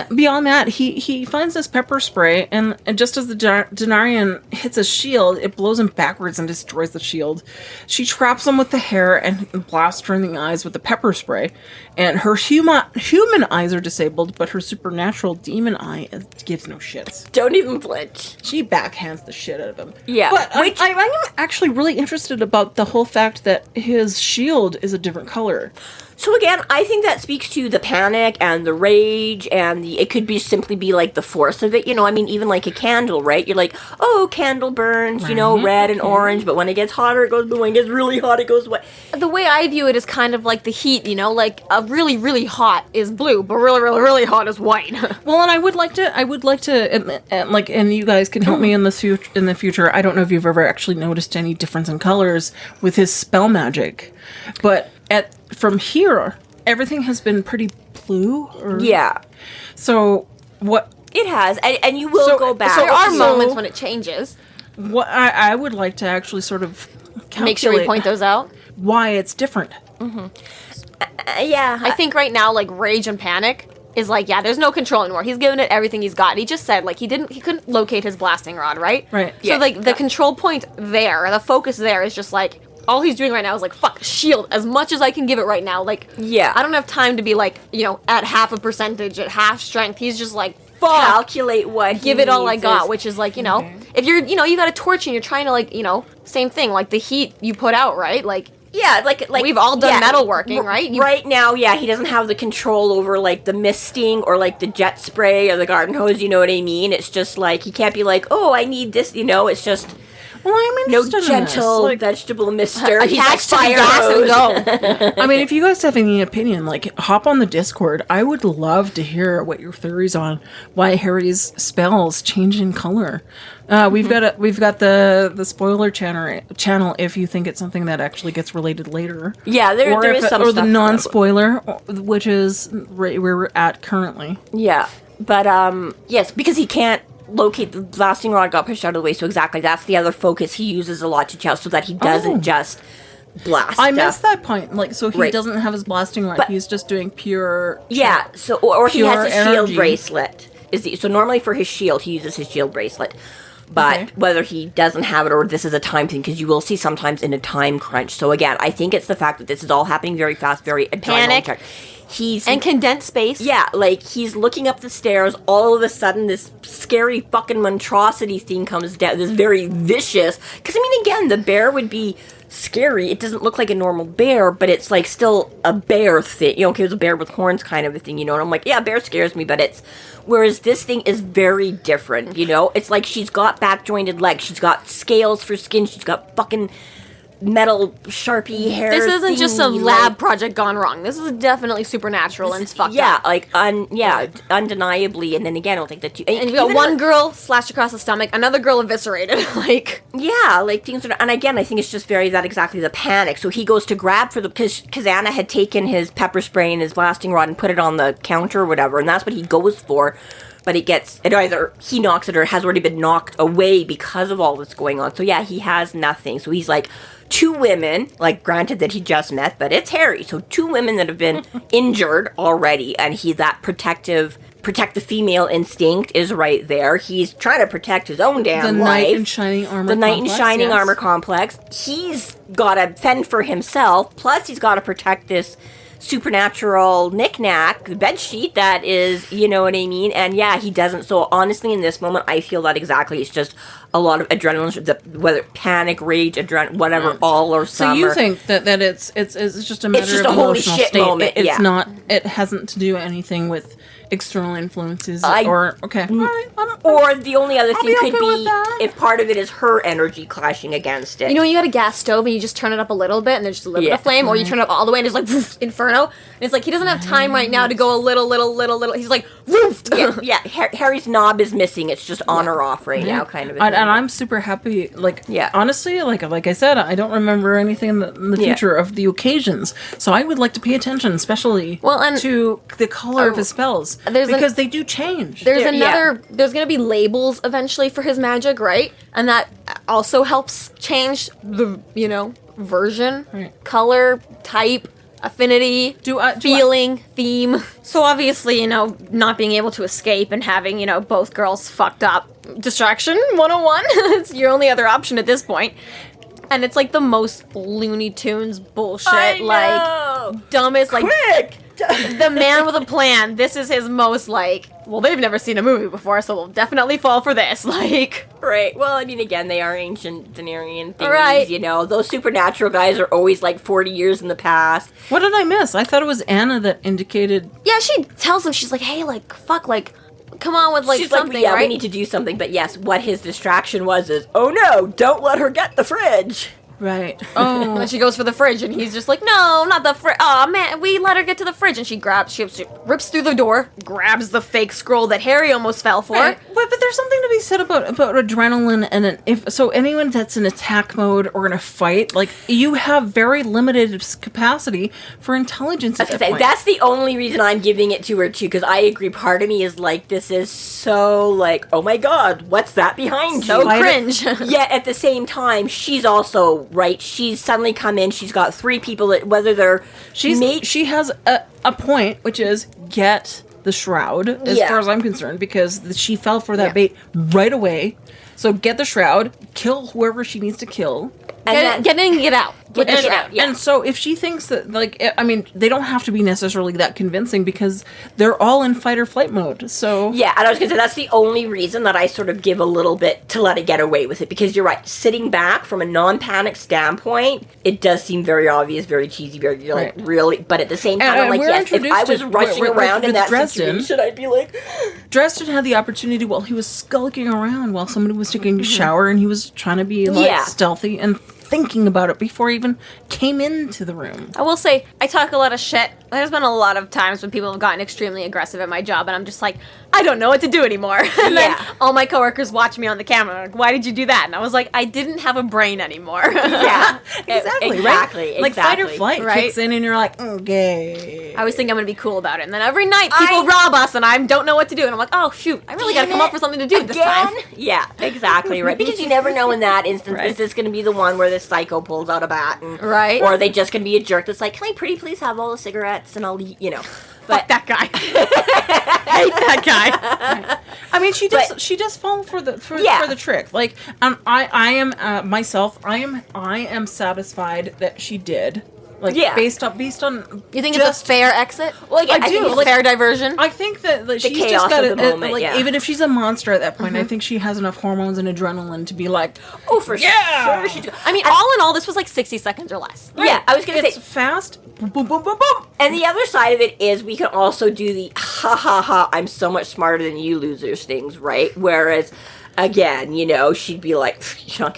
that, he finds this pepper spray, and just as the Denarian hits his shield, it blows him backwards and destroys the shield. She traps him with the hair and blasts her in the eyes with the pepper spray. And her human eyes are disabled, but her supernatural demon eye gives no shits. Don't even flinch. She backhands the shit out of him. Yeah. But I am actually really interested about the whole fact that his shield is a different color. So again, I think that speaks to the panic and the rage and it could simply be like the force of it. Even like a candle, right? You're like, oh, candle burns, right. Red and orange, but when it gets hotter, it goes blue. When it gets really hot, it goes white. The way I view it is kind of like the heat, like a really, really hot is blue, but really, really, really hot is white. Well, and I would like to, and you guys can help me in the future. I don't know if you've ever actually noticed any difference in colors with his spell magic, but from here, everything has been pretty blue. Yeah. So what it has, and you will go back. There are moments when it changes. What I would like to actually sort of make sure we point those out. Why it's different. Mm-hmm. Yeah, I think right now, rage and panic is there's no control anymore. He's given it everything he's got. He just said he couldn't locate his blasting rod, right? Right. So the control point there, the focus there is just all he's doing right now is like, fuck, shield as much as I can give it right now. Like, Yeah. I don't have time to be like, at half a percentage, at half strength. He's just like, fuck. Calculate what Give it all I got, which is like, if you're, you got a torch and you're trying to like, same thing, like the heat you put out, right? Like, yeah, like we've all done metalworking, right? Right now, he doesn't have the control over like the misting or like the jet spray or the garden hose. You know what I mean? It's just like he can't be like, oh, I need this. It's just. Well, I'm interested in gentle this. vegetable mister. Attach to the gas and go. I mean, if you guys have any opinion, like, hop on the Discord. I would love to hear what your theories on why Harry's spells change in color. We've got the spoiler channel if you think it's something that actually gets related later. Yeah, there is some or stuff. the non-spoiler, which is right where we're at currently. Yeah, but yes, because he can't locate the blasting rod got pushed out of the way, so exactly that's the other focus he uses a lot to chow so that he doesn't just blast. I missed that point. Like, so he Right. doesn't have his blasting rod. But- He's just doing pure. Yeah, so or he has pure a shield energy. bracelet. So normally for his shield he uses his shield bracelet. But Okay. whether he doesn't have it or this is a time thing, because you will see sometimes in a time crunch. So again, I think it's the fact that this is all happening very fast, very Panic. adrenaline. He's And condensed space. yeah, like he's looking up the stairs. All of a sudden, this scary fucking monstrosity thing comes down. This very vicious. Because I mean, again, the bear would be scary. It doesn't look like a normal bear, but it's like still a bear thing. Okay, it's a bear with horns kind of a thing, And I'm like, yeah, bear scares me, but it's. Whereas this thing is very different, It's like she's got back jointed legs. She's got scales for skin. She's got fucking metal Sharpie hair. This isn't just a thingy, lab like- project gone wrong. This is definitely supernatural and it's fucked yeah, up. like undeniably. And then again, I don't think that too. And you got one girl slashed across the stomach, another girl eviscerated. Like, yeah, like things are. And again, I think it's just very that exactly the panic. So he goes to grab for the because Anna had taken his pepper spray and his blasting rod and put it on the counter or whatever, and that's what he goes for. But it either he knocks it or it has already been knocked away because of all that's going on. So yeah, he has nothing. So he's like, two women, like granted that he just met, but it's Harry. So two women that have been injured already, and protect the female instinct is right there. He's trying to protect his own damn The life. knight in shining armor. The knight in complex, shining yes. armor complex. He's got to fend for himself. Plus, he's got to protect this supernatural knick-knack bedsheet that is, you know what I mean? And yeah, he doesn't. So honestly, in this moment, I feel that exactly. It's just a lot of adrenaline, whether panic, rage, adrenaline, whatever, all or some. So you or- think that it's just a matter just of a holy emotional shit state. moment, It's yeah. not. It hasn't to do anything with external influences okay. All right, Or the only other I'll thing be could open with be that. if part of it is her energy clashing against it. you got a gas stove and you just turn it up a little bit and there's just a little bit of flame, or you turn it up all the way and it's like, woof, inferno. And it's like, he doesn't have time right now to go a little. He's like, woof. Harry's knob is missing. It's just on or off right now, kind of a And thing. I'm super happy. Like, Yeah. honestly, like I said, I don't remember anything in the Yeah. future of the occasions. So I would like to pay attention, especially to the color of his spells, because they do change. There's there's gonna be labels eventually for his magic, right? And that also helps change the, version, Right. color, type, affinity, feeling, theme. So obviously, not being able to escape and having, both girls fucked up. Distraction 101. It's your only other option at this point. And it's like the most Looney Tunes bullshit, like dumbest, like Quick! the man with a plan. This is his most they've never seen a movie before, so they'll definitely fall for this. Right. Well, I mean, again, they are ancient Denarian things, Right. Those supernatural guys are always like 40 years in the past. What did I miss? I thought it was Anna that indicated. Yeah, she tells him, she's like, hey, fuck, come on with She's something, yeah, right? we need to do something. But yes, what his distraction is, oh no, don't let her get the fridge. Right. And Oh. then she goes for the fridge, and he's just like, no, not the fridge. Oh, man, we let her get to the fridge. And she rips through the door, grabs the fake scroll that Harry almost fell for. Right. But there's something to be said about adrenaline, and anyone that's in attack mode or in a fight, you have very limited capacity for intelligence. At that point. That's the only reason I'm giving it to her too, because I agree. Part of me is like, this is so oh my god, what's that behind So you? cringe. Yet at the same time, she's also right. She's suddenly come in. She's got three people that whether they're she has a point, which is get the shroud, as far as I'm concerned, because she fell for that bait right away. So get the shroud, kill whoever she needs to kill. Get in and get out. Get it out. Yeah. And so if she thinks that, like, I mean, they don't have to be necessarily that convincing because they're all in fight or flight mode. So yeah, and I was going to say that's the only reason that I sort of give a little bit to let it get away with it, because you're right. Sitting back from a non-panic standpoint, it does seem very obvious, very cheesy, very you're like really. But at the same time, I'm like, yes, if I was rushing around in that situation, I'd be like, Dresden had the opportunity while he was skulking around while somebody was taking a shower, and he was trying to be like stealthy and thinking about it before he even came into the room. I will say, I talk a lot of shit. There's been a lot of times when people have gotten extremely aggressive at my job, and I'm just like, I don't know what to do anymore. And then all my coworkers watch me on the camera, like, why did you do that? And I was like, I didn't have a brain anymore. Yeah, exactly. Like fight or flight kicks in, and you're like, okay. I always think I'm going to be cool about it. And then every night people rob us, and I don't know what to do. And I'm like, oh, shoot, I really got to come up with something to do this time. Yeah, exactly, right. Because you never know in that instance, is this going to be the one where this psycho pulls out a bat? And, or are they just going to be a jerk that's like, can I pretty please have all the cigarettes and I'll eat, you know. Fuck that guy. I hate that guy. I mean, she does fall for the trick. Like, I am myself. I am satisfied that she did. Like, based on. You think it's a fair exit? Well, yeah, I think it's a fair diversion. I think that she's just got even if she's a monster at that point, I think she has enough hormones and adrenaline to be like, oh, for sure. I mean, all in all, this was like 60 seconds or less. Right. Yeah, I was gonna say it's fast. Boom, boom, boom, boom, boom. And the other side of it is we can also do the ha ha ha, I'm so much smarter than you losers things, right? Whereas, again, you know, she'd be like,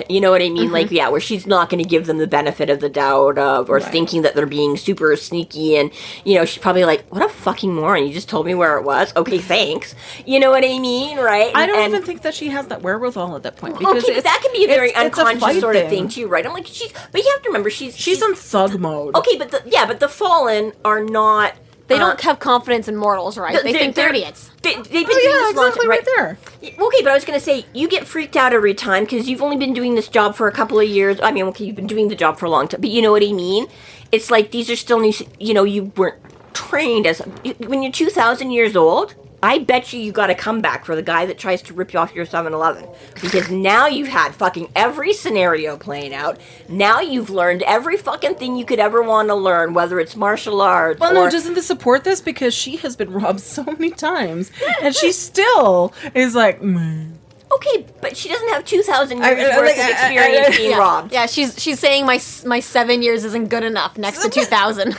you know what I mean? Like, where she's not going to give them the benefit of the doubt of, or thinking that they're being super sneaky, and, you know, she's probably like, what a fucking moron, you just told me where it was, okay, thanks. You know what I mean, right? I don't even think that she has that wherewithal at that point. Because but that can be a very unconscious sort of thing too, right? I'm like, but you have to remember, she's in thug mode. Okay, but the Fallen are not. They don't have confidence in mortals, right? They think they're idiots. They've been doing this long time, right there. Okay, but I was going to say, you get freaked out every time because you've only been doing this job for a couple of years. I mean, okay, you've been doing the job for a long time, but you know what I mean? It's like, these are still new, you know, you weren't trained as, when you're 2,000 years old, I bet you got a comeback for the guy that tries to rip you off your 7-Eleven. Because now you've had fucking every scenario playing out. Now you've learned every fucking thing you could ever want to learn, whether it's martial arts no, doesn't this support this? Because she has been robbed so many times. And she still is like, man. Okay, but she doesn't have 2,000 years worth of experience being robbed. Yeah, she's saying my 7 years isn't good enough next to 2,000.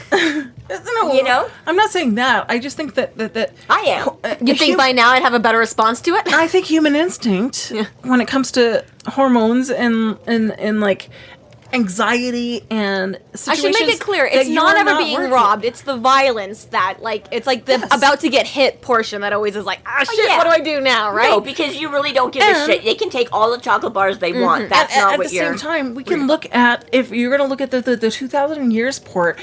No, you know? I'm not saying that. I just think that I am. You think by now I'd have a better response to it? I think human instinct, when it comes to hormones and like anxiety and situations. I should make it clear, it's not ever being robbed. It's the violence that, like, it's like the about to get hit portion that always is like, shit, what do I do now, right? No, because you really don't give a shit. They can take all the chocolate bars they want. That's not what you're... At the same time, we can look at, if you're going to look at the 2,000 years part,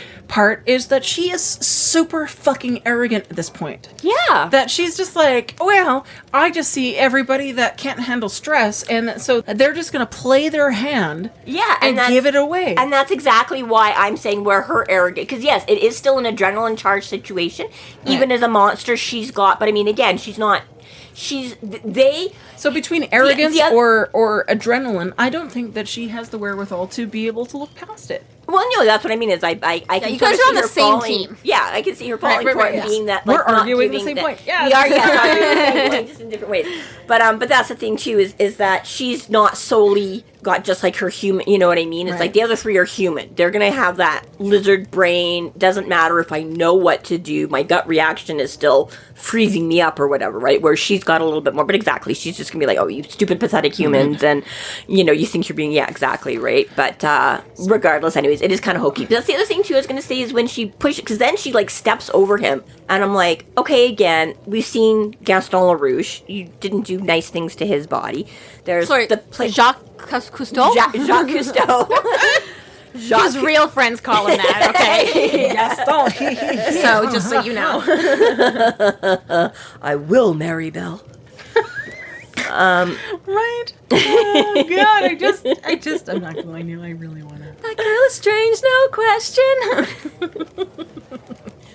is that she is super fucking arrogant at this point. Yeah. That she's just like, well, I just see everybody that can't handle stress, and so they're just going to play their hand and give it away. And that's exactly why I'm saying where her arrogance, because yes, it is still an adrenaline charged situation. Even as a monster, she's got, but I mean, again, she's not, so between arrogance or adrenaline, I don't think that she has the wherewithal to be able to look past it. Well, no, that's what I mean is I can you guys are on the same team. Yeah, I can see her falling for it, being that, like, we're arguing the same point. Yeah, we are arguing the same point, just in different ways. But that's the thing too is that she's not solely got just like her human. You know what I mean? It's like the other three are human. They're gonna have that lizard brain. Doesn't matter if I know what to do. My gut reaction is still freezing me up or whatever, right? Where she's got a little bit more. But exactly, she's just gonna be like, oh, you stupid, pathetic humans, and you know, you think you're being exactly right. But regardless, anyways, it is kind of hokey. But that's the other thing too I was gonna say is when she pushes, because then she like steps over him, and I'm like, okay, again, we've seen Gaston LaRouche. You didn't do nice things to his body. There's Jacques Cousteau? Jacques Cousteau. His real friends call him that, okay? Gaston. So, just so you know. I will marry Belle. Right? Oh, God, I'm not going to. I really want to. That girl is strange, no question.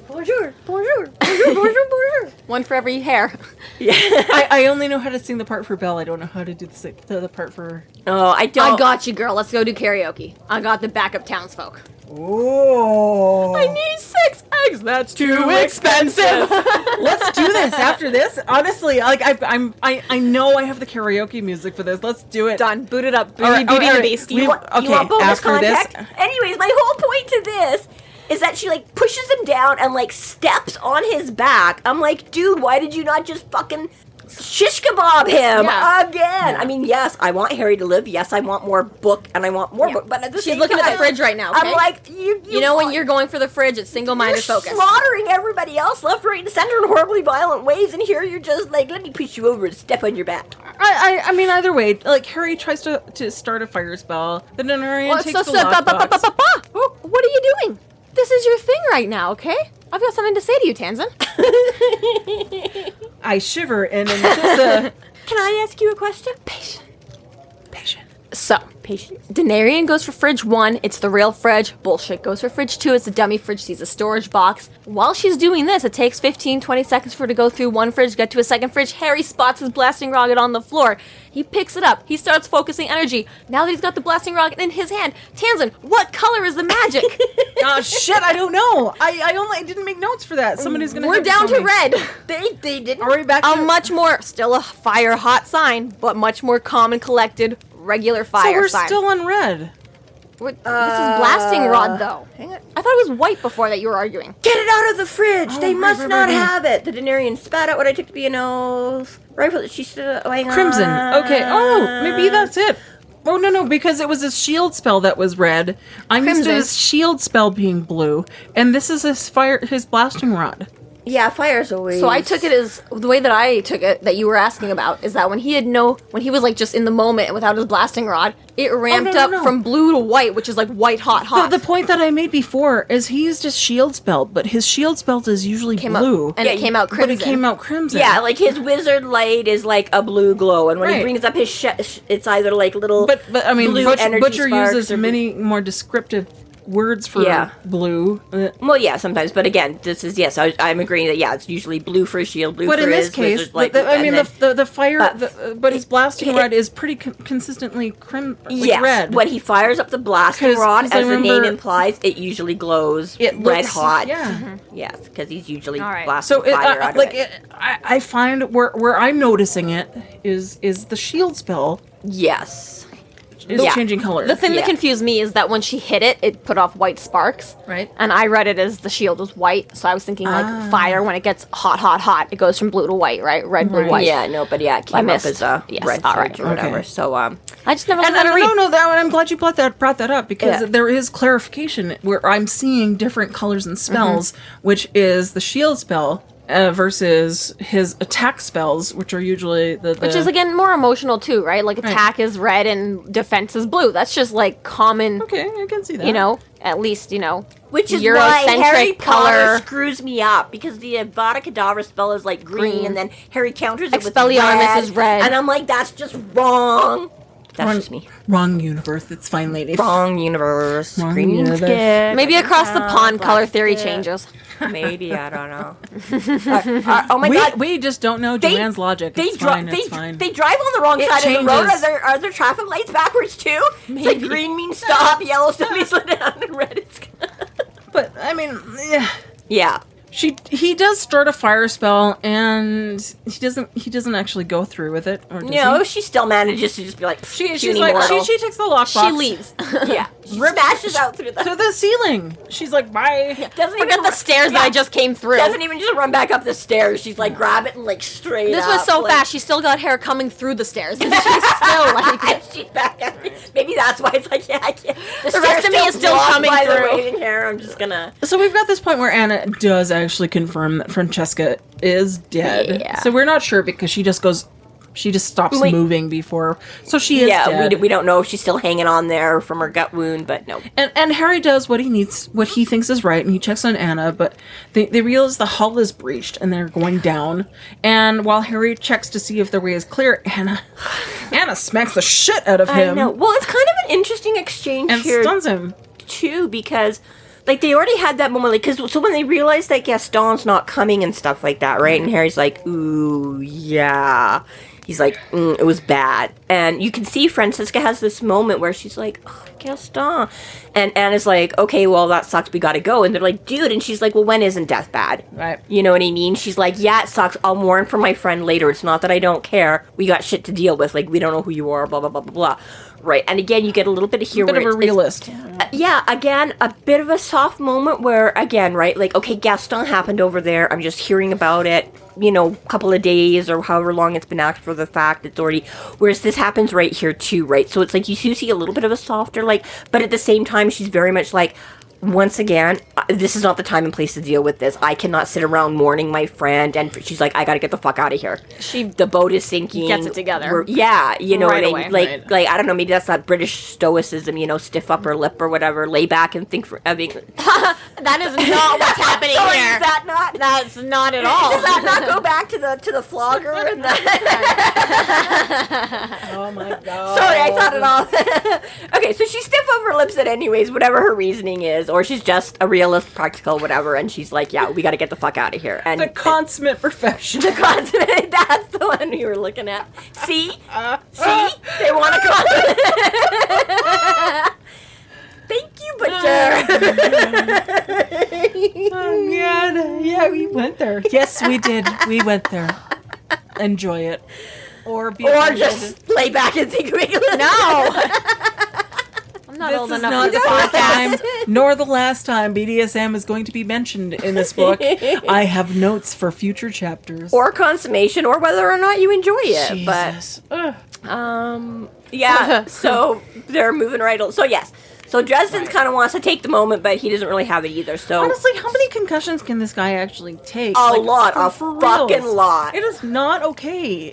Bonjour. Bonjour. Bonjour, bonjour, bonjour. One for every hair. Yeah. I only know how to sing the part for Belle. I don't know how to do the part for... Oh, I don't. I got you, girl. Let's go do karaoke. I got the backup townsfolk. Oh. I need 6 eggs. That's too expensive. Let's do this after this. Honestly, like I know I have the karaoke music for this. Let's do it. Done. Boot it up. All right, Beauty all and the right. Beast. You want bonus context? Anyways, my whole point to this is that she, like, pushes him down and, like, steps on his back. I'm like, dude, why did you not just fucking shish kebab him again? I mean, yes, I want Harry to live. Yes, I want more book, and I want more book. But at the She's same looking time, at the fridge right now, okay? I'm like, you know when you're going for the fridge, it's single-minded focus. Slaughtering everybody else left, right, and center in horribly violent ways, and here you're just like, let me push you over and step on your back. I mean, either way, like, Harry tries to start a fire spell. The Denarian takes the lockbox. What are you doing? This is your thing right now, okay? I've got something to say to you, Tanzan. I shiver, and then just Can I ask you a question? patient. So, Patient. Denarian goes for fridge 1, it's the real fridge. Bullshit goes for fridge 2, it's a dummy fridge, sees a storage box. While she's doing this, it takes 15-20 seconds for her to go through one fridge, get to a second fridge. Harry spots his blasting rocket on the floor. He picks it up. He starts focusing energy. Now that he's got the blasting rocket in his hand, Tanzan, what color is the magic? Oh shit! I don't know. I didn't make notes for that. Somebody's gonna. We're down to red. They didn't. Are we back? A much more, still a fire hot sign, but much more calm and collected, regular fire So we're sign. still on red. This is blasting rod, though. Hang on. I thought it was white before that you were arguing. Get it out of the fridge! They right, must right, not right. have it! The Denarian spat out what I took to be a nose. Rifle that she stood. Oh, hang Crimson. on. Okay. Oh, maybe that's it. Oh no, because it was his shield spell that was red. I'm used to Crimson. his shield spell being blue, and this is his blasting rod. Yeah, fire's always. So I took it as, the way that I took it, that you were asking about, is that when he was like just in the moment without his blasting rod, it ramped up from blue to white, which is like white hot. The point that I made before is he used his shield spell, but his shield spell is usually blue. It came out crimson. But it came out crimson. Yeah, like his wizard light is like a blue glow, and when he Right. brings up his it's either like little. But I mean, blue energy Butcher sparks uses or- many more descriptive words for blue. Well, yeah, sometimes, but again, this is I'm agreeing that it's usually blue for his shield, blue But for in his this case, wizard light. the fire, but but his blasting rod is pretty consistently yes, red. when he fires up the blasting 'Cause rod, I as the name remember- implies, it usually glows It red looks- hot. Yeah. Yes, because he's usually All right. blasting So it, fire out of it. I find where I'm noticing it is the shield spell Yes. is Yeah. changing color. The thing that Yeah. confused me is that when she hit it, it put off white sparks. Right. And I read it as the shield was white, so I was thinking like fire, when it gets hot, it goes from blue to white, right? Red, blue, Right. white. Yeah, no, but it came up missed. as a Yes, red all fridge right. or whatever. Okay. So, I just never And learned how to read. I'm glad you brought that up because Yeah. there is clarification where I'm seeing different colors and spells, which is the shield spell versus his attack spells, which are usually Which is, again, more emotional too, right? Like, attack is red and defense is blue. That's just, like, common, okay. I can see that. you know, at least, which is why Eurocentric Harry Potter color. screws me up, because the Avada Kedavra spell is like green, and then Harry counters it with Expelliarmus red, is red. and I'm like, that's just wrong. That's just me. Wrong universe. It's fine, lady. Wrong universe. Wrong Green means universe. good. Maybe across the pond, black color is theory good. changes. Maybe, I don't know. Oh my god. We just don't know Joanne's logic. It's fine. It's fine. They drive on the wrong It side of the road. changes. Are there traffic lights backwards too? It's like green means stop, yellow still means slow down, and red is But I mean, yeah. yeah. He does start a fire spell, and he doesn't actually go through with it, or does No, he? she still manages to just be like, She's puny like mortal. she takes the lockbox. She leaves. Yeah, she smashes out through to the. the ceiling. She's like, bye. Doesn't Forget the stairs that I just came through. Doesn't even just run back up the stairs. She's like, grab it and like straight This up. was so like, fast. She still got hair coming through the stairs. And she's still like, She's back at me. Maybe that's why it's like, yeah, I can't. The rest of me is still blocked coming by through. The waving hair. I'm just gonna. So we've got this point where Anna does actually confirm that Francesca is dead. Yeah. So we're not sure because she just stops moving before. So she is dead. we don't know if she's still hanging on there from her gut wound, but no. And Harry does what he thinks is right, and he checks on Anna, but they realize the hull is breached and they're going down. And while Harry checks to see if the way is clear, Anna smacks the shit out of him. I know. Well, it's kind of an interesting exchange and here stuns him. too, because like, they already had that moment, like, because, so when they realized that Gaston's not coming and stuff like that, right, and Harry's like, ooh, yeah, he's like, it was bad, and you can see Francisca has this moment where she's like, oh, Gaston, and Anna's like, okay, well, that sucks, we gotta go, and they're like, dude, and she's like, well, when isn't death bad? Right. You know what I mean? She's like, yeah, it sucks, I'll mourn for my friend later, it's not that I don't care, we got shit to deal with, like, we don't know who you are, blah, blah, blah, blah, blah. Right, and again, you get a little bit of here A bit where of a realist. yeah, again, a bit of a soft moment where, again, right, like, okay, Gaston happened over there, I'm just hearing about it, you know, a couple of days or however long it's been after the fact, it's already, whereas this happens right here too, right, so it's like, you do see a little bit of a softer, like, but at the same time, she's very much like, once again, this is not the time and place to deal with this. I cannot sit around mourning my friend, and she's like, I gotta get the fuck out of here. The boat is sinking. Gets it together. Yeah, you know Right what I mean? away. Like, I don't know, maybe that's that British stoicism, you know, stiff upper lip or whatever, lay back and think for, I mean... That is not what's happening Sorry, here. is that not? That's not at all. Does that not go back to the flogger and the... Oh my god. Sorry, I thought it all. Okay, so she's stiff of her lips at anyways, whatever her reasoning is, or she's just a realist, practical, whatever, and she's like, yeah, we gotta get the fuck out of here. And The consummate professional. the consummate, that's the one we were looking at. See? See? They want a consummate. Thank you, Butcher. Oh god. Yeah, we went there. Yes, we did. We went there. Enjoy it. Or be Or offended. just lay back and think we No. I'm not This old is enough not for the this first podcast. time, nor the last time BDSM is going to be mentioned in this book. I have notes for future chapters. or consummation, or whether or not you enjoy it. Jesus. Ugh. But yeah, so they're moving right on. So yes, so Dresden kind of wants to take the moment, but he doesn't really have it either. So Honestly, how many concussions can this guy actually take? A lot, a for fucking reals. lot. It is not okay.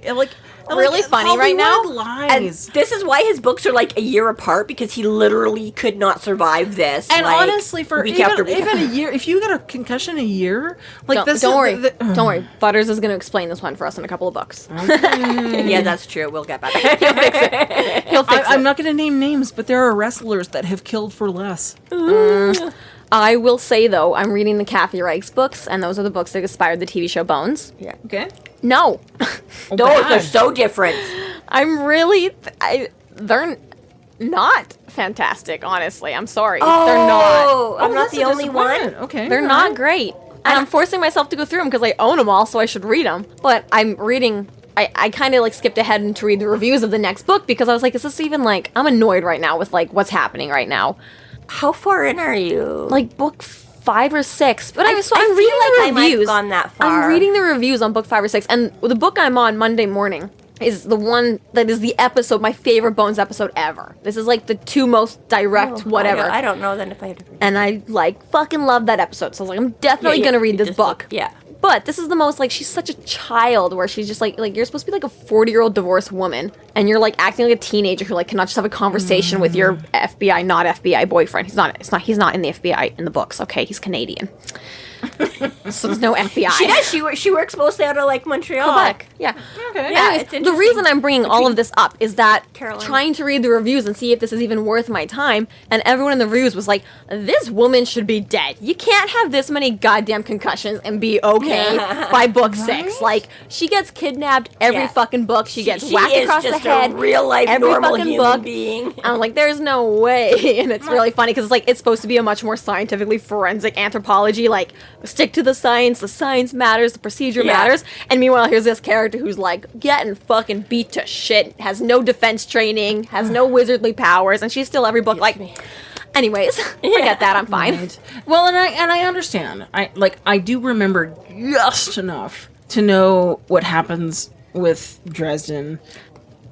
Really funny right now? and Lies. this is why his books are like a year apart, because he literally could not survive this. And like, honestly, for week even, after week even a year, if you get a concussion a year, like Don't, this, don't worry. is Don't worry. Butters is going to explain this one for us in a couple of books. yeah, that's true. We'll get back. He'll fix I'm it. not going to name names, but there are wrestlers that have killed for less. I will say, though, I'm reading the Kathy Reichs books, and those are the books that inspired the TV show Bones. Yeah, Okay. No. those are so different. I'm really... they're not fantastic, honestly. I'm sorry. They're not. Oh, I'm not that's the a only one. disappointment. Okay. They're not great. And I'm forcing myself to go through them because I own them all, so I should read them. But I'm reading... I kind of like skipped ahead and to read the reviews of the next book because I was like, is this even like... I'm annoyed right now with like what's happening right now. How far in are you? Like book 5 or 6. But I'm I reading feel like the I might have reviews. gone that far. I'm reading the reviews on book 5 or 6, and the book I'm on Monday morning is the one that is the episode, my favorite Bones episode ever. This is like the two most direct whatever. I don't know then if I have to read. And I like fucking love that episode. So I was like, I'm definitely Yeah, gonna you read this just book. Yeah. But this is the most like she's such a child where she's just like you're supposed to be like a 40-year-old divorced woman and you're like acting like a teenager who like cannot just have a conversation with your FBI not FBI boyfriend. He's not in the FBI in the books. Okay, he's Canadian. So there's no FBI. She works mostly out of like Montreal. Quebec. Yeah. Okay. Yeah, Anyways, it's the interesting. reason I'm bringing all of this up is that Carolina. trying to read the reviews and see if this is even worth my time, and everyone in the reviews was like, this woman should be dead. You can't have this many goddamn concussions and be okay by book 6. Like, she gets kidnapped every Yeah. fucking book. She gets She whacked is across just the head. a real life every normal fucking human book. being. I'm like, there's no way. And it's really funny because it's like, it's supposed to be a much more scientifically forensic anthropology, like, stick to the science matters, the procedure Yeah. matters. And meanwhile, here's this character who's like getting fucking beat to shit, has no defense training, has no wizardly powers, and she's still every book like. Anyways, forget that. I'm fine. Right. Well, and I understand. I do remember just enough to know what happens with Dresden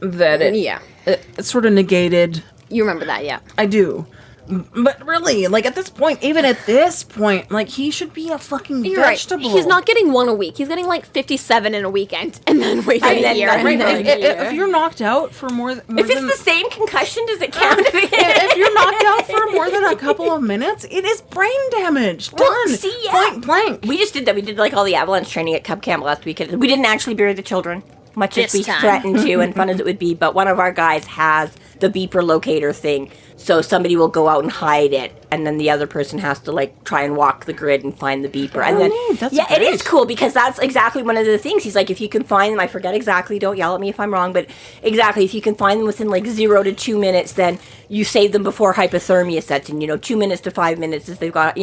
that it sort of negated. You remember that, yeah? I do. But really, like at this point, even at this point, like he should be a fucking You're right. vegetable. He's not getting 1 a week. He's getting like 57 in a weekend, and then waiting And a then year. nothing and then for a a year. If you're knocked out for more If than it's the same concussion, does it count? if you're knocked out for more than a couple of minutes, it is brain damage. Done. Well, see, yeah. Point blank. We just did that. We did like all the avalanche training at Cub Camp last weekend. We didn't actually bury the children, much as This we time. threatened to, and fun as it would be. But one of our guys has the beeper locator thing. So somebody will go out and hide it, and then the other person has to like try and walk the grid and find the beeper. And then that's it great. is cool because that's exactly one of the things. He's like, if you can find them, I forget exactly, don't yell at me if I'm wrong, but exactly, if you can find them within like 0 to 2 minutes, then you save them before hypothermia sets in. 2 minutes to 5 minutes if they've got,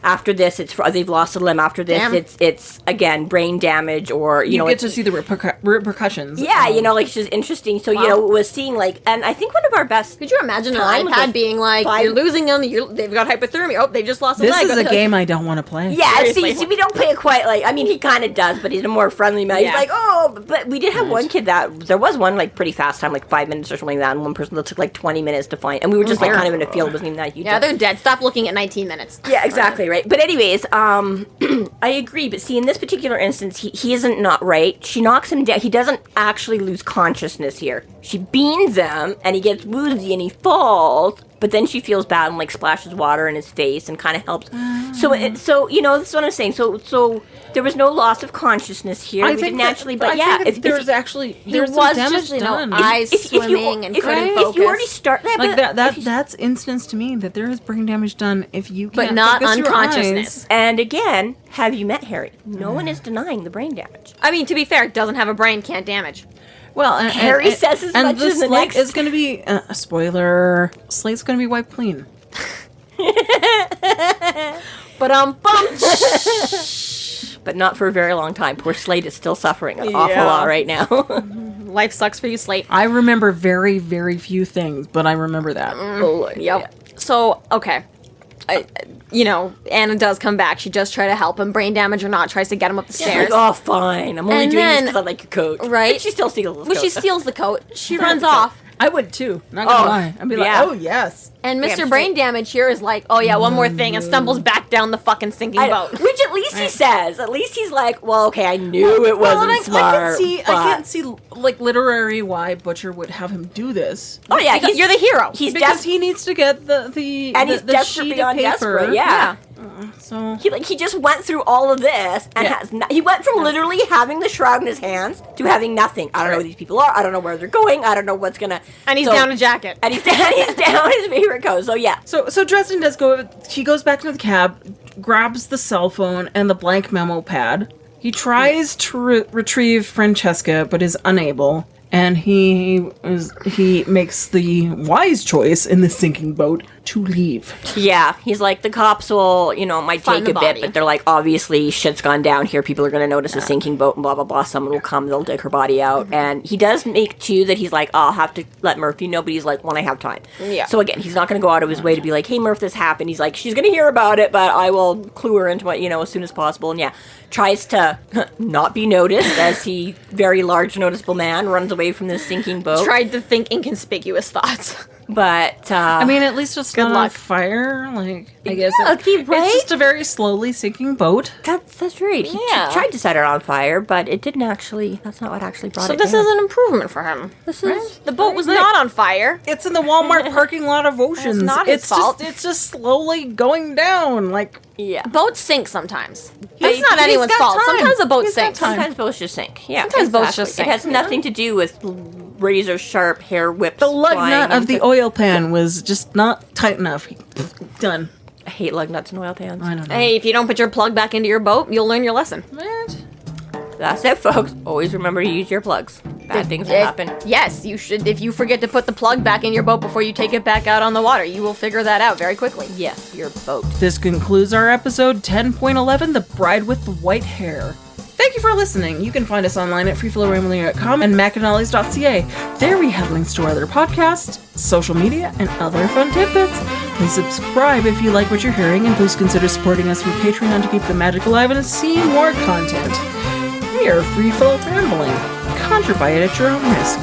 after this they've lost a limb. After this, it's again brain damage, or you get to see the repercussions. Yeah, like it's just interesting. So was seeing like, and I think one of our best. Could you imagine an iPad being like, you're losing them, they've got hypothermia, oh, they just lost a leg. This is a game I don't want to play. Yeah, see, we don't play it quite like, I mean, he kind of does, but he's a more friendly man. Yeah. He's like, oh, but we did have one kid there was one like pretty fast time, like 5 minutes or something like that, and one person that took like 20 minutes to find, and we were just like kind of in a field, wasn't even that huge. Yeah, they're dead. Stop looking at 19 minutes. Yeah, exactly, right. But anyways, I agree, but see, in this particular instance, he isn't not right. She knocks him down. He doesn't actually lose consciousness here. She beans him, and he gets woozy, and he falls, but then she feels bad and like splashes water in his face and kind of helps. So this is what I'm saying. So there was no loss of consciousness here. I think there's some damage done. Eyes swimming and couldn't focus. If you already start that's instance to me that there is brain damage done if you can't but not focus unconsciousness. And again, have you met Harry? No one is denying the brain damage. I mean, to be fair, doesn't have a brain, can't damage. Well, Harry says as much as the next. Is going to be a spoiler. Slate's going to be wiped clean. But not for a very long time. Poor Slate is still suffering an awful lot right now. Life sucks for you, Slate. I remember very, very few things, but I remember that. Yep. Yeah. So, okay. Anna does come back. She does try to help him, brain damage or not, tries to get him up the stairs. Like, oh, fine. I'm only doing this because I like your coat. Right. But she still steals the coat. Well, she steals the coat. She runs off. I would too. Not gonna lie. I'd be like, oh, yes. And Mr. Brain Damage here is like, oh yeah, one more thing, and stumbles back down the fucking sinking boat. Which at least he says. At least he's like, well, okay, I knew it wasn't smart. I can't see, like, literally why Butcher would have him do this. Oh yeah, you're the hero. Because he needs to get the he's desperate beyond desperate. Yeah. So he just went through all of this and he went from literally having the shroud in his hands to having nothing. I don't know who these people are. I don't know where they're going. I don't know what's gonna. And he's down a jacket. And he's down his favorite coat. So yeah. So Dresden does go. He goes back into the cab, grabs the cell phone and the blank memo pad. He tries to retrieve Francesca, but is unable. And he makes the wise choice in the sinking boat to leave. Yeah, he's like, the cops will, might take a bit, but they're like, obviously shit's gone down here. People are going to notice a sinking boat and blah, blah, blah. Someone will come, they'll dig her body out. And he does make too that he's like, I'll have to let Murphy know, but he's like, when I have time. Yeah. So again, he's not going to go out of his way to be like, hey, Murph, this happened. He's like, she's going to hear about it, but I will clue her into it, as soon as possible. And tries to not be noticed as he, very large, noticeable man, runs away from this sinking boat. Tried to think inconspicuous thoughts. But, I mean, at least it's not on fire. Like, I guess it's just a very slowly sinking boat. That's right. He tried to set it on fire, but it didn't actually. That's not what actually brought it down. So this is an improvement for him. The boat was not on fire. It's in the Walmart parking lot of Oceans. It's not his fault. It's just slowly going down. Like, boats sink sometimes. That's not anyone's fault. Sometimes a boat sinks. Sometimes boats just sink. Yeah. Sometimes boats just sink. It has nothing to do with razor sharp hair whips. The lug nut of the oil pan was just not tight enough. Done. I hate lug nuts and oil pans. I don't know. Hey, if you don't put your plug back into your boat, you'll learn your lesson. What? That's it, folks. Always remember to use your plugs. Bad things will happen. Yes, you should. If you forget to put the plug back in your boat before you take it back out on the water, you will figure that out very quickly. Yes, your boat. This concludes our episode 10.11, The Bride with the White Hair. Thank you for listening. You can find us online at freeflowrambling.com and McAnallys.ca. There we have links to our other podcasts, social media, and other fun tidbits. Please subscribe if you like what you're hearing, and please consider supporting us through Patreon to keep the magic alive and see more content. We are Free Flow Rambling. Conjure by it at your own risk.